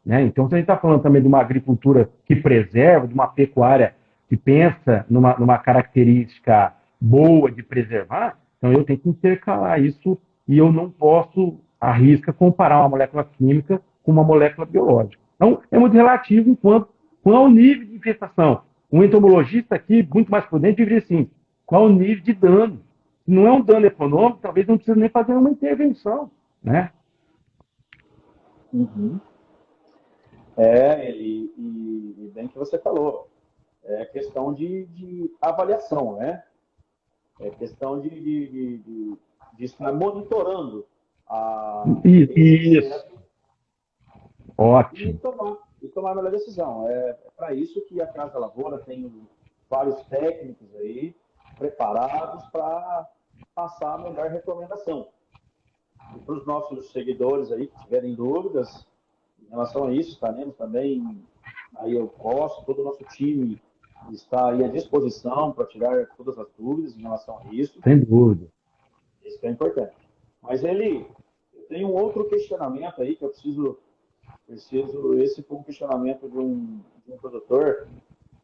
Né? Então, se a gente está falando também de uma agricultura que preserva, de uma pecuária que pensa numa característica boa de preservar, então eu tenho que intercalar isso e eu não posso, à risca, comparar uma molécula química com uma molécula biológica. Então, é muito relativo enquanto qual o nível de infestação. Um entomologista aqui, muito mais prudente, diria assim, qual o nível de dano. Se não é um dano econômico, talvez não precise nem fazer uma intervenção. Né? Uhum. E bem que você falou, é questão de avaliação, né? É questão de estar monitorando Isso. Ótimo. E tomar a melhor decisão. É para isso que a Casa da Lavoura tem vários técnicos aí preparados para passar a melhor recomendação. E para os nossos seguidores aí que tiverem dúvidas em relação a isso, estaremos também, aí eu posso, todo o nosso time está aí à disposição para tirar todas as dúvidas em relação a isso. Sem dúvida. Isso é importante. Mas, Eli, eu tenho um outro questionamento aí que eu preciso esse foi um questionamento de um produtor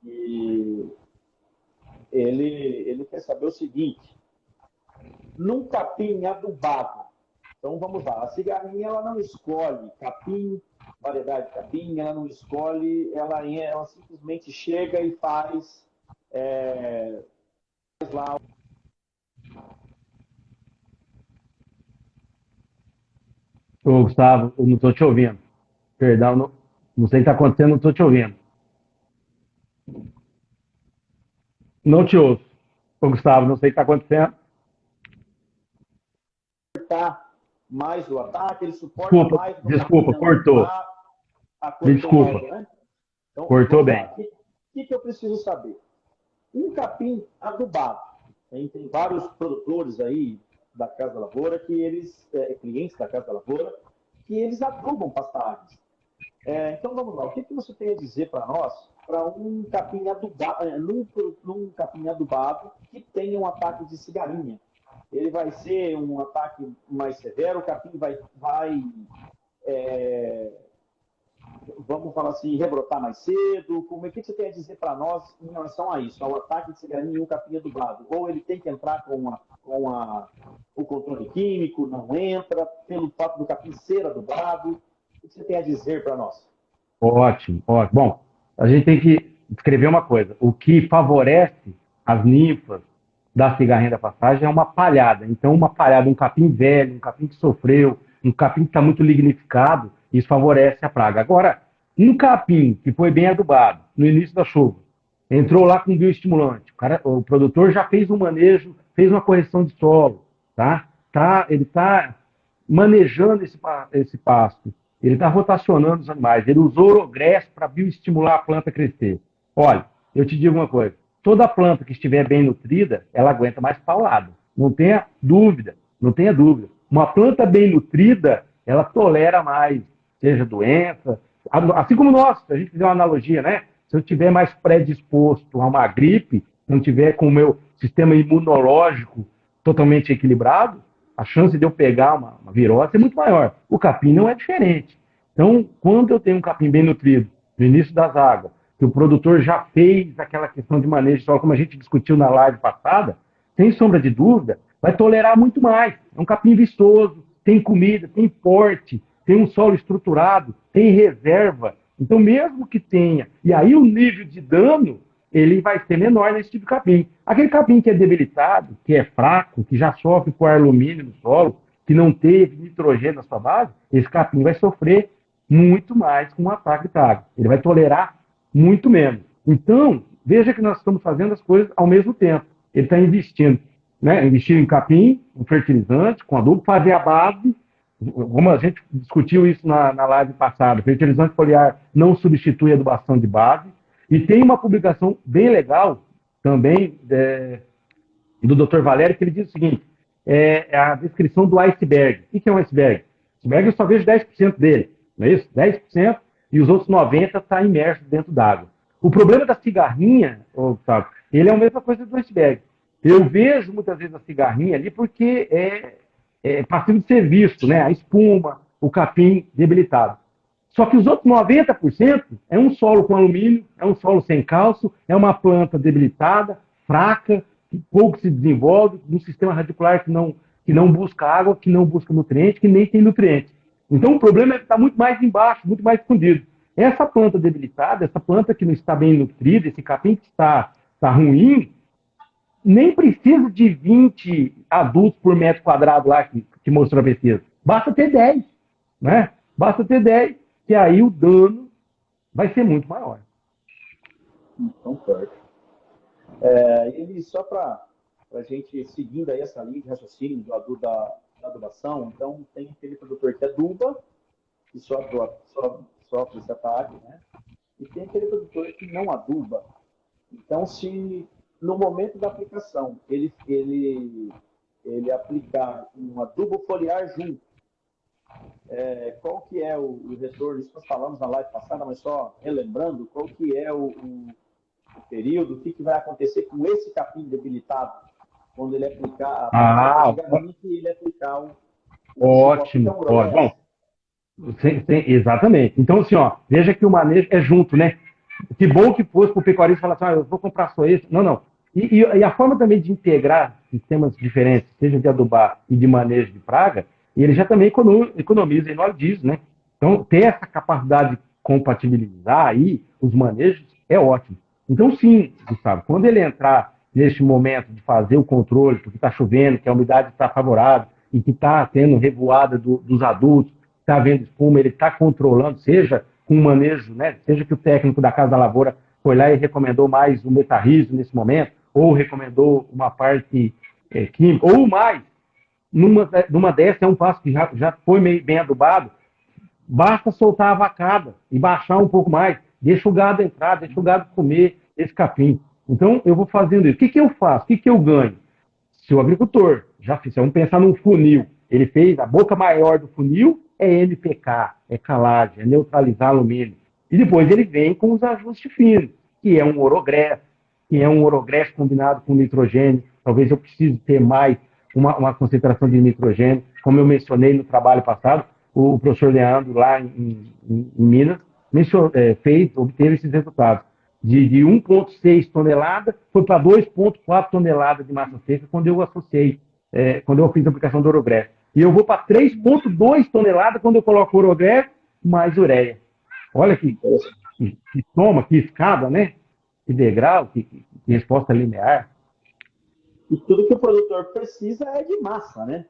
e ele quer saber o seguinte: num capim adubado, então vamos lá, a cigarrinha ela não escolhe capim, variedade de capim, ela não escolhe, ela simplesmente chega e faz lá. Ô, Gustavo, eu não estou te ouvindo. Perdão, não sei o que está acontecendo, não estou te ouvindo. Não te ouço. Ô, Gustavo, não sei o que está acontecendo. Mais o ataque, ele suporta mais. Desculpa, cortou. Me desculpa. Mais, né? Então, cortou bem. O que eu preciso saber? Um capim adubado. Tem vários produtores aí da Casa da Lavoura, que eles, clientes da Casa da Lavoura, que eles adubam pastagens. Então vamos lá, o que você tem a dizer para nós para um capim adubado, num capim adubado que tenha um ataque de cigarrinha? Ele vai ser um ataque mais severo, o capim vai vamos falar assim, rebrotar mais cedo? Como é que você tem a dizer para nós em relação a isso, ao ataque de cigarrinha e um capim adubado? Ou ele tem que entrar com o controle químico, não entra, pelo fato do capim ser adubado? O que você tem a dizer para nós? Ótimo, ótimo. Bom, a gente tem que descrever uma coisa. O que favorece as ninfas da cigarrinha da passagem é uma palhada. Então, uma palhada, um capim velho, um capim que sofreu, um capim que está muito lignificado, isso favorece a praga. Agora, um capim que foi bem adubado no início da chuva, entrou lá com bioestimulante, o produtor já fez um manejo, fez uma correção de solo, tá? Ele está manejando esse pasto, ele está rotacionando os animais, ele usou orogrés para bioestimular a planta a crescer. Olha, eu te digo uma coisa, toda planta que estiver bem nutrida, ela aguenta mais paulada, não tenha dúvida, não tenha dúvida. Uma planta bem nutrida, ela tolera mais, seja doença, assim como nós, se a gente fizer uma analogia, né? Se eu estiver mais predisposto a uma gripe, se eu estiver com o meu sistema imunológico totalmente equilibrado, a chance de eu pegar uma virose é muito maior. O capim não é diferente. Então, quando eu tenho um capim bem nutrido, no início das águas, que o produtor já fez aquela questão de manejo de solo, como a gente discutiu na live passada, sem sombra de dúvida, vai tolerar muito mais. É um capim vistoso, tem comida, tem porte, tem um solo estruturado, tem reserva. Então, mesmo que tenha, e aí o nível de dano, ele vai ser menor nesse tipo de capim. Aquele capim que é debilitado, que é fraco, que já sofre com ar alumínio no solo, que não teve nitrogênio na sua base, esse capim vai sofrer muito mais com o ataque de praga. Ele vai tolerar muito menos. Então, veja que nós estamos fazendo as coisas ao mesmo tempo. Ele está investindo, né? Investir em capim, um fertilizante, com adubo, fazer a base. Como a gente discutiu isso na live passada, fertilizante foliar não substitui a adubação de base. E tem uma publicação bem legal também do Dr. Valério, que ele diz o seguinte, é a descrição do iceberg. O que é um iceberg? Iceberg eu só vejo 10% dele, não é isso? 10%, e os outros 90% está imerso dentro d'água. O problema da cigarrinha, Gustavo, ele é a mesma coisa do iceberg. Eu vejo muitas vezes a cigarrinha ali porque é passivo de ser visto, né? A espuma, o capim debilitado. Só que os outros 90% é um solo com alumínio, é um solo sem cálcio, é uma planta debilitada, fraca, que pouco se desenvolve, um sistema radicular que não busca água, que não busca nutriente, que nem tem nutriente. Então o problema é que está muito mais embaixo, muito mais escondido. Essa planta debilitada, essa planta que não está bem nutrida, esse capim que está ruim, nem precisa de 20 adultos por metro quadrado lá que mostrou a pesquisa. Basta ter 10, né? Basta ter 10, que aí o dano vai ser muito maior. Então, certo. E só para a gente seguindo aí essa linha de raciocínio da adubação, então tem aquele produtor que aduba, que sofre esse ataque, né? E tem aquele produtor que não aduba. Então, se no momento da aplicação ele aplicar um adubo foliar junto, qual que é o retorno? Isso nós falamos na live passada, mas só relembrando, qual que é o período, o que vai acontecer com esse capim debilitado quando ele aplicar ele aplicar ótimo. Bom, exatamente. Então, assim, veja que o manejo é junto, né? Que bom que fosse para o pecuarista falar assim, eu vou comprar só esse. Não. E a forma também de integrar sistemas diferentes, seja de adubar e de manejo de praga, ele já também economiza em óleo diesel, né? Então, ter essa capacidade de compatibilizar aí os manejos é ótimo. Então, sim, Gustavo, quando ele entrar neste momento de fazer o controle, porque está chovendo, que a umidade está favorável e que está tendo revoada dos adultos, está vendo espuma, ele está controlando, seja com manejo, né? Seja que o técnico da Casa da Lavoura foi lá e recomendou mais um metarrizo nesse momento, ou recomendou uma parte química, ou mais, numa dessa é um passo que já foi meio bem adubado, basta soltar a vacada e baixar um pouco mais, deixa o gado entrar, deixa o gado comer esse capim. Então, eu vou fazendo isso. O que eu faço? O que eu ganho? Se o agricultor, vamos pensar num funil, ele fez a boca maior do funil, é NPK, é calagem, é neutralizar alumínio. E depois ele vem com os ajustes finos, que é um orogrés, combinado com nitrogênio. Talvez eu precise ter mais uma concentração de nitrogênio. Como eu mencionei no trabalho passado, o professor Leandro, lá em Minas, obteve esses resultados. De 1,6 tonelada, foi para 2,4 toneladas de massa seca quando eu associei, quando eu fiz a aplicação do orogrés. E eu vou para 3,2 toneladas quando eu coloco orogrés mais ureia. Olha que toma, que escada, né? Que degrau, que resposta linear. E tudo que o produtor precisa é de massa, né?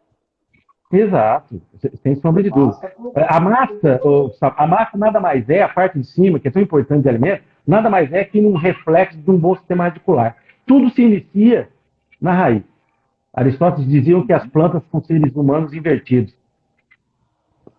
Exato, sem sombra de dúvida. A massa nada mais é, a parte de cima, que é tão importante de alimento, nada mais é que um reflexo de um bom sistema radicular. Tudo se inicia na raiz. Aristóteles dizia que as plantas são seres humanos invertidos.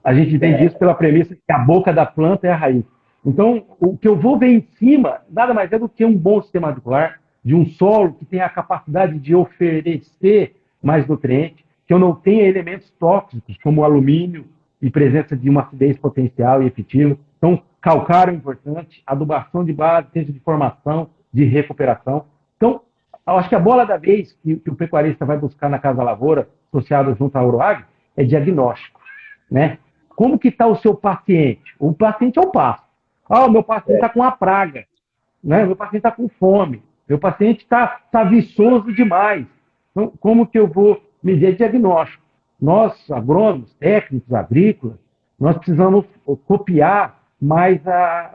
A gente entende isso pela premissa que a boca da planta é a raiz. Então, o que eu vou ver em cima, nada mais é do que um bom sistema radicular, de um solo que tem a capacidade de oferecer mais nutrientes, que eu não tenha elementos tóxicos, como alumínio e presença de uma acidez potencial e efetiva. Então, calcário é importante, adubação de base, seja de formação, de recuperação. Então, eu acho que a bola da vez que o pecuarista vai buscar na Casa da Lavoura, associado junto à Euroag, é diagnóstico, né? Como que está o seu paciente? O paciente é o passo. O meu paciente está com a praga, né? Meu paciente está com fome, meu paciente está viçoso demais. Então, como que eu vou medir diagnóstico? Nós, agrônomos, técnicos, agrícolas, nós precisamos copiar mais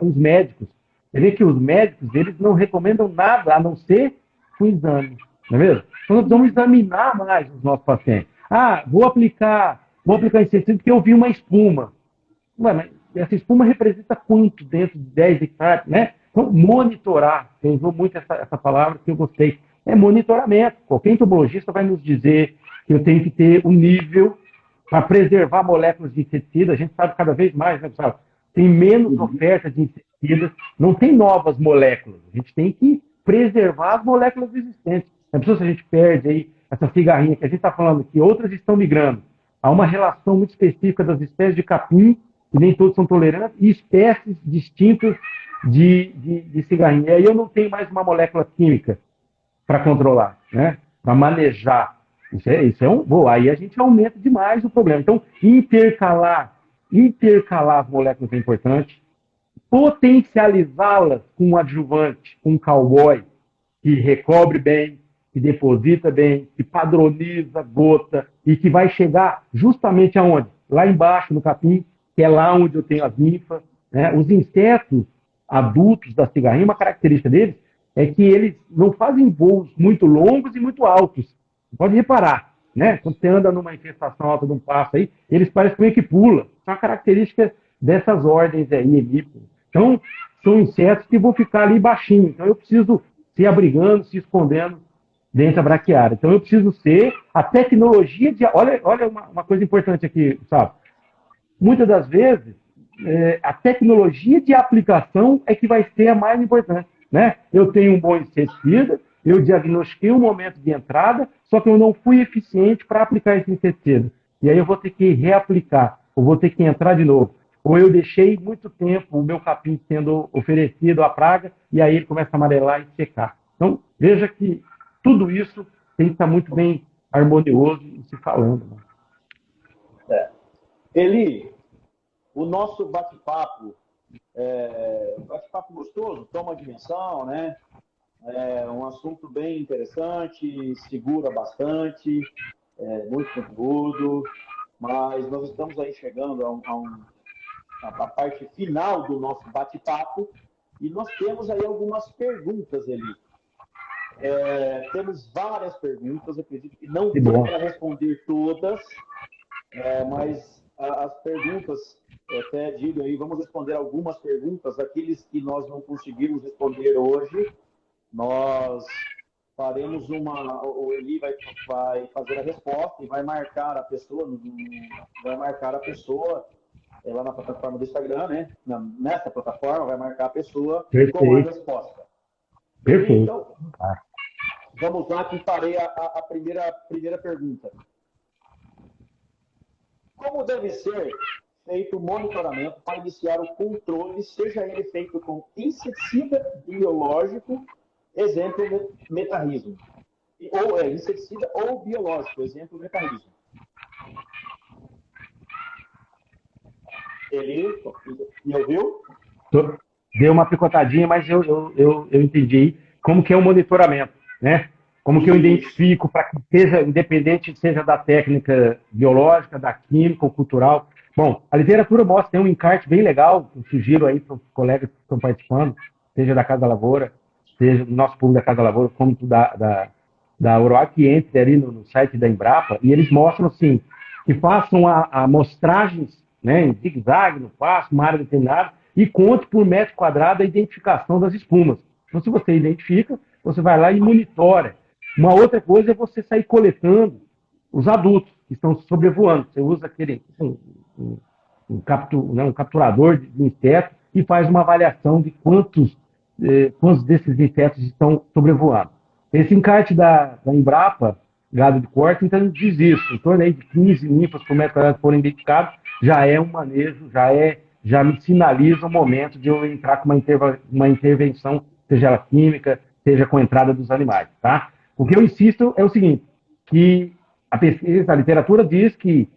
os médicos. Você vê que os médicos, eles não recomendam nada a não ser o exame, não é mesmo? Então, nós precisamos examinar mais os nossos pacientes. Ah, vou aplicar inseticida porque eu vi uma espuma. Ué, mas essa espuma representa quanto dentro de 10 hectares, né? Então, monitorar, você usou muito essa palavra que eu gostei, é monitoramento. Qualquer entomologista vai nos dizer que eu tenho que ter um nível para preservar moléculas de inseticida. A gente sabe cada vez mais, né, Gustavo? Tem menos oferta de inseticidas, não tem novas moléculas. A gente tem que preservar as moléculas existentes. Não é se a gente perde aí essa cigarrinha que a gente está falando que outras estão migrando. Há uma relação muito específica das espécies de capim, e nem todos são tolerantes, e espécies distintas de cigarrinha. E aí eu não tenho mais uma molécula química para controlar, né? Para manejar. Isso é aí a gente aumenta demais o problema. Então, intercalar as moléculas é importante, potencializá-las com um adjuvante, com um cowboy, que recobre bem, que deposita bem, que padroniza gota e que vai chegar justamente aonde? Lá embaixo no capim, que é lá onde eu tenho as ninfas. Né? Os insetos adultos da cigarrinha, uma característica deles é que eles não fazem voos muito longos e muito altos. Você pode reparar, né? Quando você anda numa infestação alta de um passo aí, eles parecem meio que pula. Isso é uma característica dessas ordens aí, hemípteros. Então, são insetos que vão ficar ali baixinho. Então, eu preciso se abrigando, se escondendo dentro da braquiária. Então, eu preciso ser a tecnologia de... Olha uma coisa importante aqui, sabe? Muitas das vezes, a tecnologia de aplicação é que vai ser a mais importante. Né? Eu tenho um bom inseticida, eu diagnostiquei um momento de entrada, só que eu não fui eficiente para aplicar esse inseticida. E aí eu vou ter que reaplicar, ou vou ter que entrar de novo. Ou eu deixei muito tempo o meu capim sendo oferecido à praga, e aí ele começa a amarelar e secar. Então, veja que tudo isso tem que estar muito bem harmonioso e se falando. Né? Eli, o nosso bate-papo gostoso, toma dimensão, né? É um assunto bem interessante, segura bastante, muito conteúdo, mas nós estamos aí chegando a parte final do nosso bate-papo e nós temos aí algumas perguntas, Eli. Temos várias perguntas, eu acredito que não deu para responder todas, mas as perguntas, eu até digo aí, vamos responder algumas perguntas, aqueles que nós não conseguimos responder hoje, nós faremos o Eli vai fazer a resposta e vai marcar a pessoa, lá na plataforma do Instagram, né? Nessa plataforma, vai marcar a pessoa com a resposta. Perfeito. Então, vamos lá que farei a primeira pergunta. Como deve ser feito o monitoramento para iniciar o controle, seja ele feito com inseticida biológico, exemplo, metarrismo, ou inseticida ou biológico, exemplo, metarrismo? Ele me ouviu? Deu uma picotadinha, mas eu entendi como que é o monitoramento, né? Como que eu identifico para que seja, independente seja da técnica biológica, da química ou cultural. Bom, a literatura mostra, tem um encarte bem legal, eu sugiro aí para os colegas que estão participando, seja da Casa da Lavoura, seja do nosso público da Casa da Lavoura, como da Uruguai, que entre ali no site da Embrapa, e eles mostram, assim, que façam amostragens, né, em zigue-zague, no passo, uma área determinada, e conte por metro quadrado a identificação das espumas. Então, se você identifica, você vai lá e monitora. Uma outra coisa é você sair coletando os adultos que estão sobrevoando. Você usa aquele um capturador de insetos e faz uma avaliação de quantos desses insetos estão sobrevoando. Esse encarte da Embrapa, gado de corte, então diz isso. Em torno aí de 15 ninfas por metro quadrado foram identificados, já é um manejo, já me sinaliza o momento de eu entrar com uma intervenção, seja ela química, seja com a entrada dos animais, tá? O que eu insisto é o seguinte, que a literatura diz que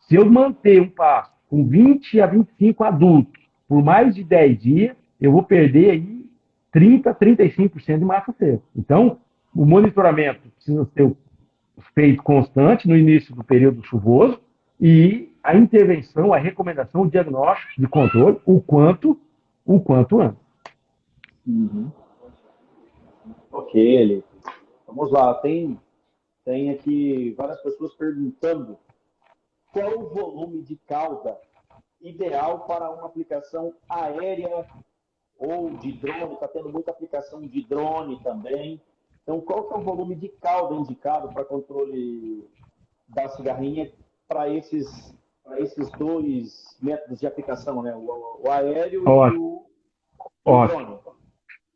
se eu manter um pasto com 20 a 25 adultos por mais de 10 dias, eu vou perder aí 30 a 35% de massa seca. Então, o monitoramento precisa ser feito constante no início do período chuvoso e a intervenção, a recomendação, o diagnóstico de controle o quanto antes. Uhum. Ok, Eli. Vamos lá. Tem aqui várias pessoas perguntando qual o volume de cauda ideal para uma aplicação aérea ou de drone. Está tendo muita aplicação de drone também. Então, qual que é o volume de cauda indicado para controle da cigarrinha para esses dois métodos de aplicação, né? O aéreo Ótimo, e o drone?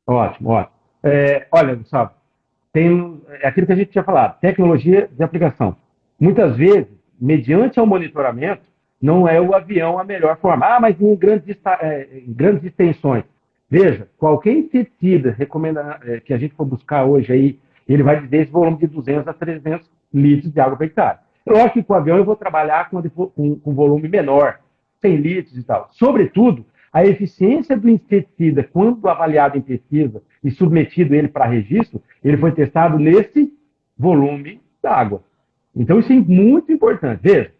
ótimo. Olha, Gustavo, é aquilo que a gente tinha falado, tecnologia de aplicação. Muitas vezes, mediante o monitoramento, não é o avião a melhor forma. Ah, mas em grandes extensões. Veja, qualquer inseticida que a gente for buscar hoje aí, ele vai dizer esse volume de 200 a 300 litros de água por hectare. Lógico que com o avião eu vou trabalhar com volume menor, 100 litros e tal. Sobretudo, a eficiência do inseticida, quando avaliado em pesquisa e submetido ele para registro, ele foi testado nesse volume d'água. Então, isso é muito importante. Veja,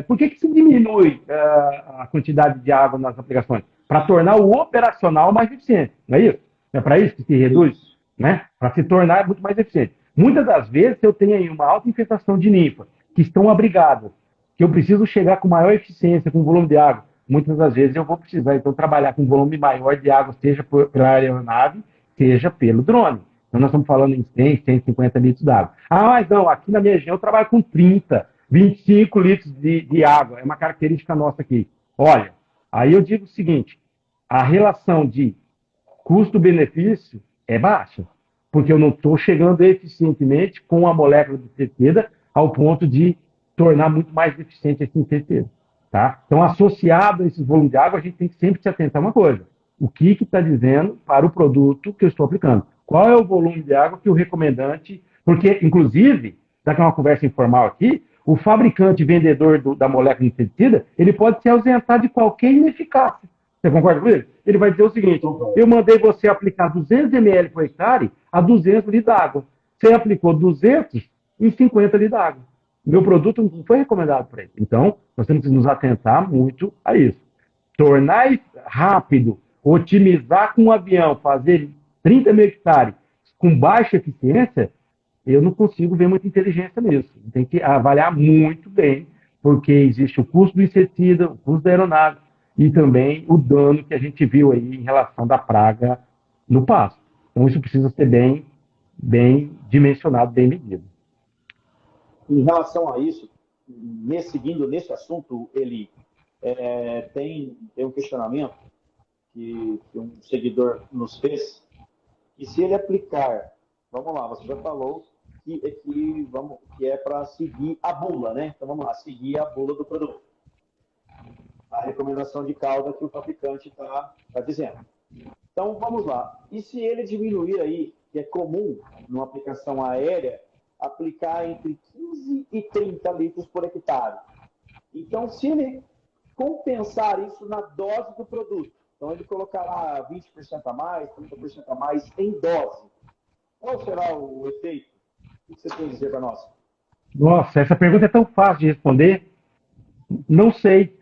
por que se diminui a quantidade de água nas aplicações? Para tornar o operacional mais eficiente, não é isso? É para isso que se reduz, né? Para se tornar muito mais eficiente. Muitas das vezes, eu tenho aí uma alta infestação de ninfa, que estão abrigadas, que eu preciso chegar com maior eficiência, com volume de água. Muitas das vezes eu vou precisar, então, trabalhar com volume maior de água, seja pela aeronave, seja pelo drone. Então, nós estamos falando em 100, 150 litros d'água. Mas não, aqui na minha região eu trabalho com 30, 25 litros de água. É uma característica nossa aqui. Olha, aí eu digo o seguinte, a relação de custo-benefício é baixa, porque eu não estou chegando eficientemente com a molécula de inseticida ao ponto de tornar muito mais eficiente esse inseticida. Tá? Então, associado a esse volume de água, a gente tem que sempre se atentar a uma coisa. O que está dizendo para o produto que eu estou aplicando? Qual é o volume de água que o recomendante... Porque, inclusive, já que é uma conversa informal aqui, o fabricante vendedor da molécula de inseticida, ele pode se ausentar de qualquer ineficácia. Você concorda com ele? Ele vai dizer o seguinte, eu mandei você aplicar 200 ml por hectare a 200 litros d'água. Você aplicou 200 em 50 litros d'água. Meu produto não foi recomendado para ele. Então, nós temos que nos atentar muito a isso. Tornar rápido, otimizar com um avião, fazer 30 mil hectares com baixa eficiência, eu não consigo ver muita inteligência nisso. Tem que avaliar muito bem, porque existe o custo do inseticida, o custo da aeronave e também o dano que a gente viu aí em relação da praga no pasto. Então, isso precisa ser bem dimensionado, bem medido. Em relação a isso, seguindo nesse assunto, ele tem um questionamento que um seguidor nos fez, e se ele aplicar, vamos lá, você já falou que é para seguir a bula, né? Então vamos lá, seguir a bula do produto. A recomendação de cauda que o fabricante está dizendo. Então vamos lá. E se ele diminuir aí, que é comum numa aplicação aérea, aplicar entre 15 e 30 litros por hectare. Então, se ele compensar isso na dose do produto, então ele colocará 20% a mais, 30% a mais em dose, qual será o efeito? O que você tem a dizer para nós? Nossa, essa pergunta é tão fácil de responder. Não sei.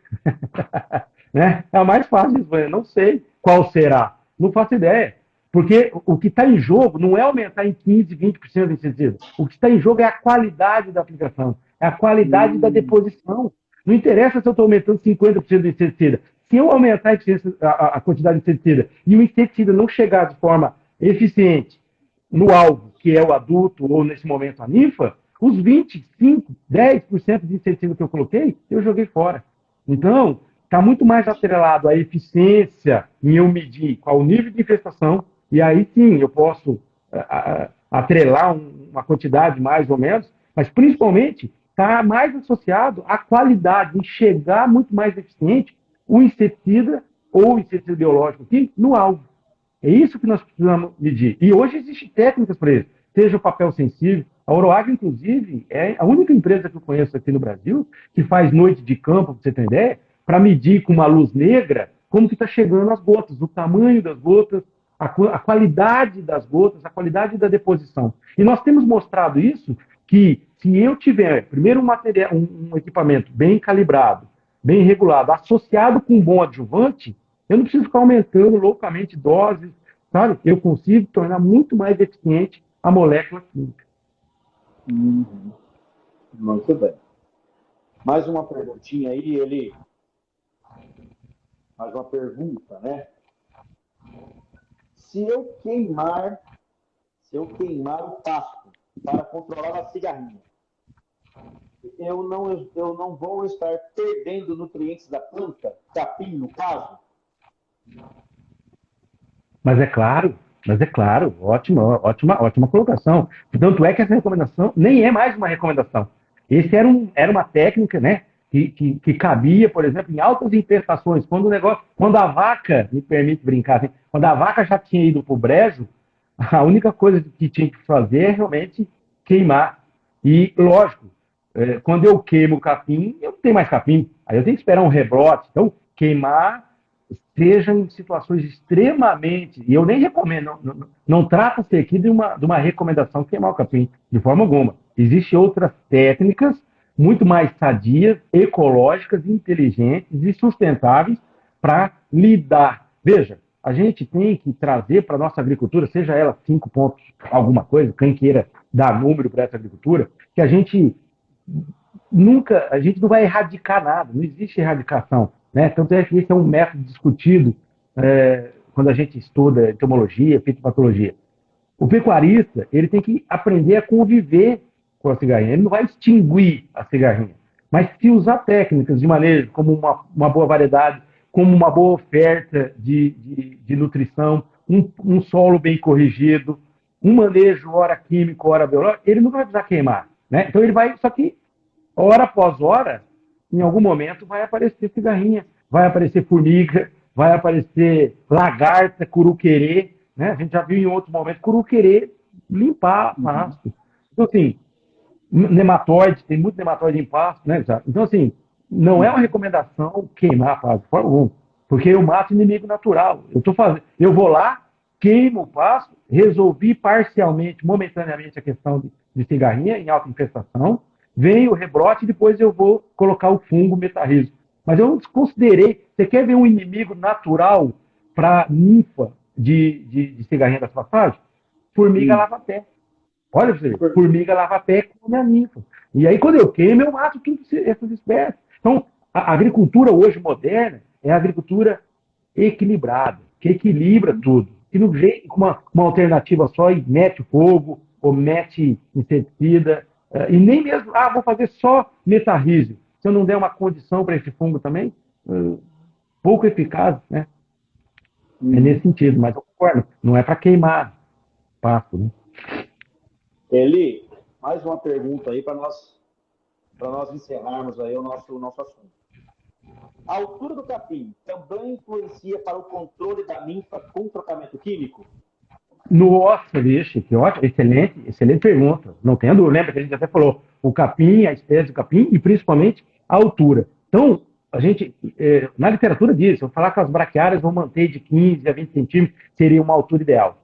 Né? É a mais fácil de responder. Não sei qual será. Não faço ideia. Porque o que está em jogo não é aumentar em 15%, 20% do inseticida. O que está em jogo é a qualidade da aplicação, é a qualidade da deposição. Não interessa se eu estou aumentando 50% do inseticida. Se eu aumentar a quantidade de inseticida e o inseticida não chegar de forma eficiente no alvo, que é o adulto ou, nesse momento, a ninfa, os 25%, 10% de inseticida que eu coloquei, eu joguei fora. Então, está muito mais atrelado à eficiência em eu medir qual o nível de infestação, e aí sim eu posso atrelar uma quantidade mais ou menos, mas principalmente está mais associado à qualidade, em chegar muito mais eficiente o inseticida ou o inseticida biológico aqui no alvo. É isso que nós precisamos medir. E hoje existem técnicas para isso, seja o papel sensível. A Oroagro, inclusive, é a única empresa que eu conheço aqui no Brasil que faz noite de campo, para você ter ideia, para medir com uma luz negra como que está chegando as gotas, o tamanho das gotas, a qualidade das gotas, a qualidade da deposição. E nós temos mostrado isso, que se eu tiver, primeiro, um material, um equipamento bem calibrado, bem regulado, associado com um bom adjuvante, eu não preciso ficar aumentando loucamente doses, sabe? Eu consigo tornar muito mais eficiente a molécula química. Muito bem. Mais uma perguntinha aí, ele. Mais uma pergunta, né? Se eu queimar o pasto para controlar a cigarrinha, eu não vou estar perdendo nutrientes da planta, capim no caso? Mas é claro, ótima colocação. Tanto é que essa recomendação nem é mais uma recomendação. Esse era uma técnica, né, que cabia, por exemplo, em altas infestações. Quando a vaca, me permite brincar, assim, quando a vaca já tinha ido para o brejo, a única coisa que tinha que fazer é realmente queimar. E, lógico, quando eu queimo o capim, eu não tenho mais capim. Aí eu tenho que esperar um rebrote. Então, queimar seja em situações extremamente. E eu nem recomendo, não trata-se aqui de uma recomendação queimar o capim, de forma alguma. Existem outras técnicas muito mais sadias, ecológicas, inteligentes e sustentáveis para lidar. Veja, a gente tem que trazer para a nossa agricultura, seja ela 5 pontos alguma coisa, quem queira dar número para essa agricultura, que a gente não vai erradicar nada, não existe erradicação. Né? Tanto é que esse é um método discutido quando a gente estuda entomologia, fitopatologia. O pecuarista ele tem que aprender a conviver com a cigarrinha. Ele não vai extinguir a cigarrinha, mas se usar técnicas de manejo, como uma boa variedade, como uma boa oferta de nutrição, um solo bem corrigido, um manejo hora químico, hora biológico, ele não vai precisar queimar. Né? Então ele vai, só que hora após hora, em algum momento vai aparecer cigarrinha, vai aparecer formiga, vai aparecer lagarta, curuquerê, né? A gente já viu em outro momento curuquerê limpar pasto. Então, assim, nematóide, tem muito nematóide em pasto, né? Então, assim, não é uma recomendação queimar pasto, de forma alguma, porque eu mato inimigo natural. Eu vou lá, queimo o pasto, resolvi parcialmente, momentaneamente a questão de cigarrinha em alta infestação, vem o rebrote e depois eu vou colocar o fungo metarrísio. Mas eu não desconsiderei. Você quer ver um inimigo natural para ninfa de cigarrinha das passagens? Formiga lava-pé. Olha pra você ver, formiga lava-pé come a ninfa. E aí, quando eu queimo, eu mato todas essas espécies. Então, a agricultura hoje moderna é a agricultura equilibrada, que equilibra tudo. Que não vem com uma alternativa só e mete fogo ou mete inseticida. E nem mesmo, vou fazer só metarrísio. Se eu não der uma condição para esse fungo também, pouco eficaz, né? É nesse sentido, mas eu concordo, não é para queimar pasto, né? Eli, mais uma pergunta aí para nós encerrarmos aí o nosso assunto. A altura do capim também influencia para o controle da ninfa com tratamento químico? Nossa, bicho, que ótimo, excelente pergunta. Não tenho dúvida, lembra que a gente até falou o capim, a espécie do capim e principalmente a altura. Então, a gente, na literatura diz, eu falar que as braquiárias vão manter de 15 a 20 centímetros, seria uma altura ideal.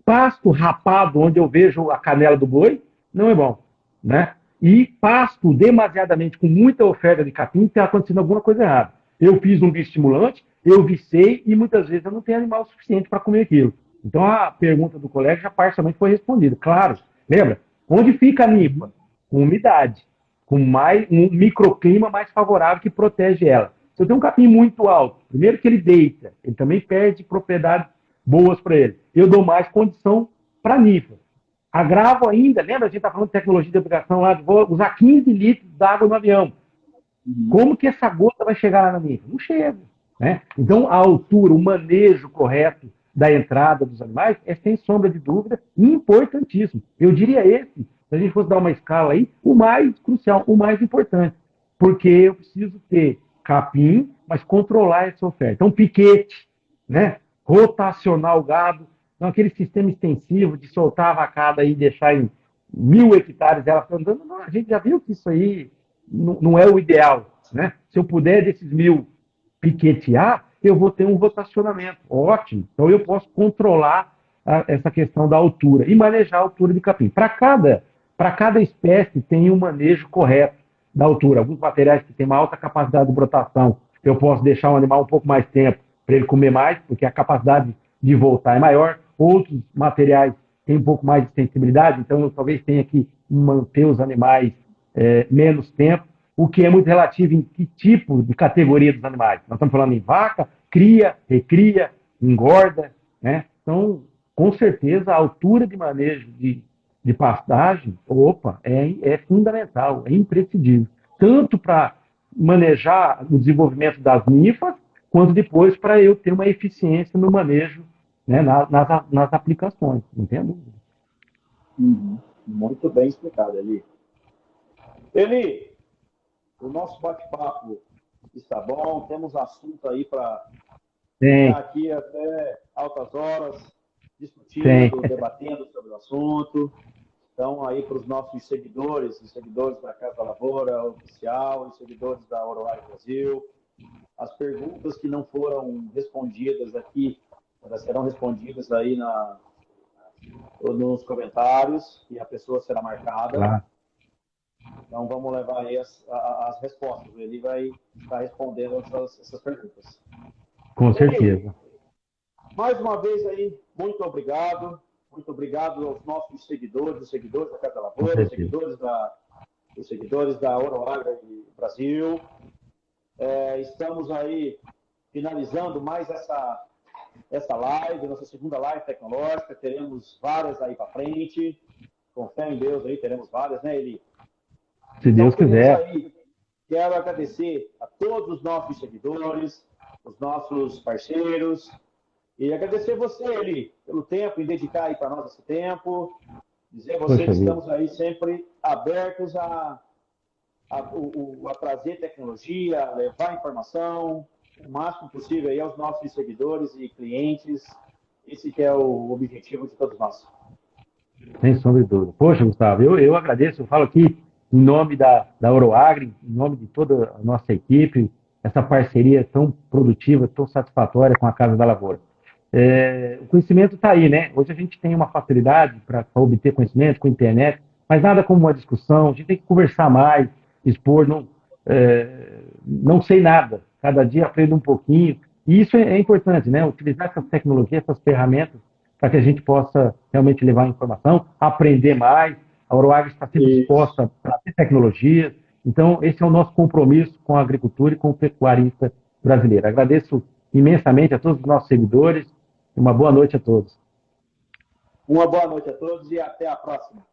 Pasto rapado, onde eu vejo a canela do boi, não é bom, né? E pasto demasiadamente, com muita oferta de capim, está acontecendo alguma coisa errada. Eu fiz um bioestimulante, eu vicei e muitas vezes eu não tenho animal suficiente para comer aquilo. Então a pergunta do colega já parcialmente foi respondida. Claro, lembra? Onde fica a ninfa? Com umidade, com um microclima mais favorável que protege ela. Se eu tenho um capim muito alto, primeiro que ele deita, ele também perde propriedades boas para ele. Eu dou mais condição para a ninfa. Agravo ainda, lembra? A gente está falando de tecnologia de aplicação lá, vou usar 15 litros d'água no avião. Como que essa gota vai chegar lá na ninfa? Não chega. Né? Então, a altura, o manejo correto da entrada dos animais é, sem sombra de dúvida, importantíssimo. Eu diria esse, se a gente fosse dar uma escala aí, o mais crucial, o mais importante. Porque eu preciso ter capim, mas controlar essa oferta. Então, piquete, né? Rotacionar o gado, então, aquele sistema extensivo de soltar a vacada e deixar em 1.000 hectares ela andando, não, a gente já viu que isso aí não é o ideal. Né? Se eu puder desses 1.000 piquetear, eu vou ter um rotacionamento. Ótimo. Então eu posso controlar essa questão da altura e manejar a altura de capim. Para cada para cada espécie tem um manejo correto da altura. Alguns materiais que têm uma alta capacidade de brotação, eu posso deixar o animal um pouco mais tempo para ele comer mais, porque a capacidade de voltar é maior. Outros materiais têm um pouco mais de sensibilidade, então eu talvez tenha que manter os animais menos tempo, o que é muito relativo em que tipo de categoria dos animais. Nós estamos falando em vaca, cria, recria, engorda, né? Então, com certeza, a altura de manejo de pastagem, opa, é fundamental, é imprescindível. Tanto para manejar o desenvolvimento das ninfas, quanto depois para eu ter uma eficiência no manejo, né, nas aplicações, entende? Uhum. Muito bem explicado, Eli. Eli, o nosso bate-papo está bom, temos assunto aí para ficar aqui até altas horas, discutindo, debatendo sobre o assunto. Então, aí para os nossos seguidores, os seguidores da Casa da Lavoura Oficial, os seguidores da Oroagro Brasil, as perguntas que não foram respondidas aqui, elas serão respondidas aí nos comentários e a pessoa será marcada. Claro. Então, vamos levar aí as respostas. Ele vai estar respondendo essas perguntas. Com certeza. Mais uma vez aí, muito obrigado. Muito obrigado aos nossos seguidores, os seguidores da Casa da Lavoura, os seguidores da Oroagro Brasil. Estamos aí finalizando mais essa live, nossa segunda live tecnológica. Teremos várias aí para frente. Com fé em Deus aí, teremos várias, né, Eli? Se Deus quiser. Aí, quero agradecer a todos os nossos seguidores, os nossos parceiros, e agradecer você, Eli, pelo tempo, em dedicar aí para nós esse tempo. Dizer a você que estamos aí sempre abertos a trazer tecnologia, a levar informação, o máximo possível aí aos nossos seguidores e clientes. Esse que é o objetivo de todos nós. Sem sombra de dúvida. Poxa, Gustavo, eu agradeço, eu falo aqui em nome da Oroagro, em nome de toda a nossa equipe, essa parceria tão produtiva, tão satisfatória com a Casa da Lavoura. O conhecimento está aí, né? Hoje a gente tem uma facilidade para obter conhecimento com a internet, mas nada como uma discussão, a gente tem que conversar mais, expor, não sei nada, cada dia aprendo um pouquinho, e isso é importante, né? Utilizar essas tecnologias, essas ferramentas, para que a gente possa realmente levar a informação, aprender mais. A Oroagro está sempre disposta para ter tecnologias, então esse é o nosso compromisso com a agricultura e com o pecuarista brasileiro. Agradeço imensamente a todos os nossos seguidores. Uma boa noite a todos. Uma boa noite a todos e até a próxima.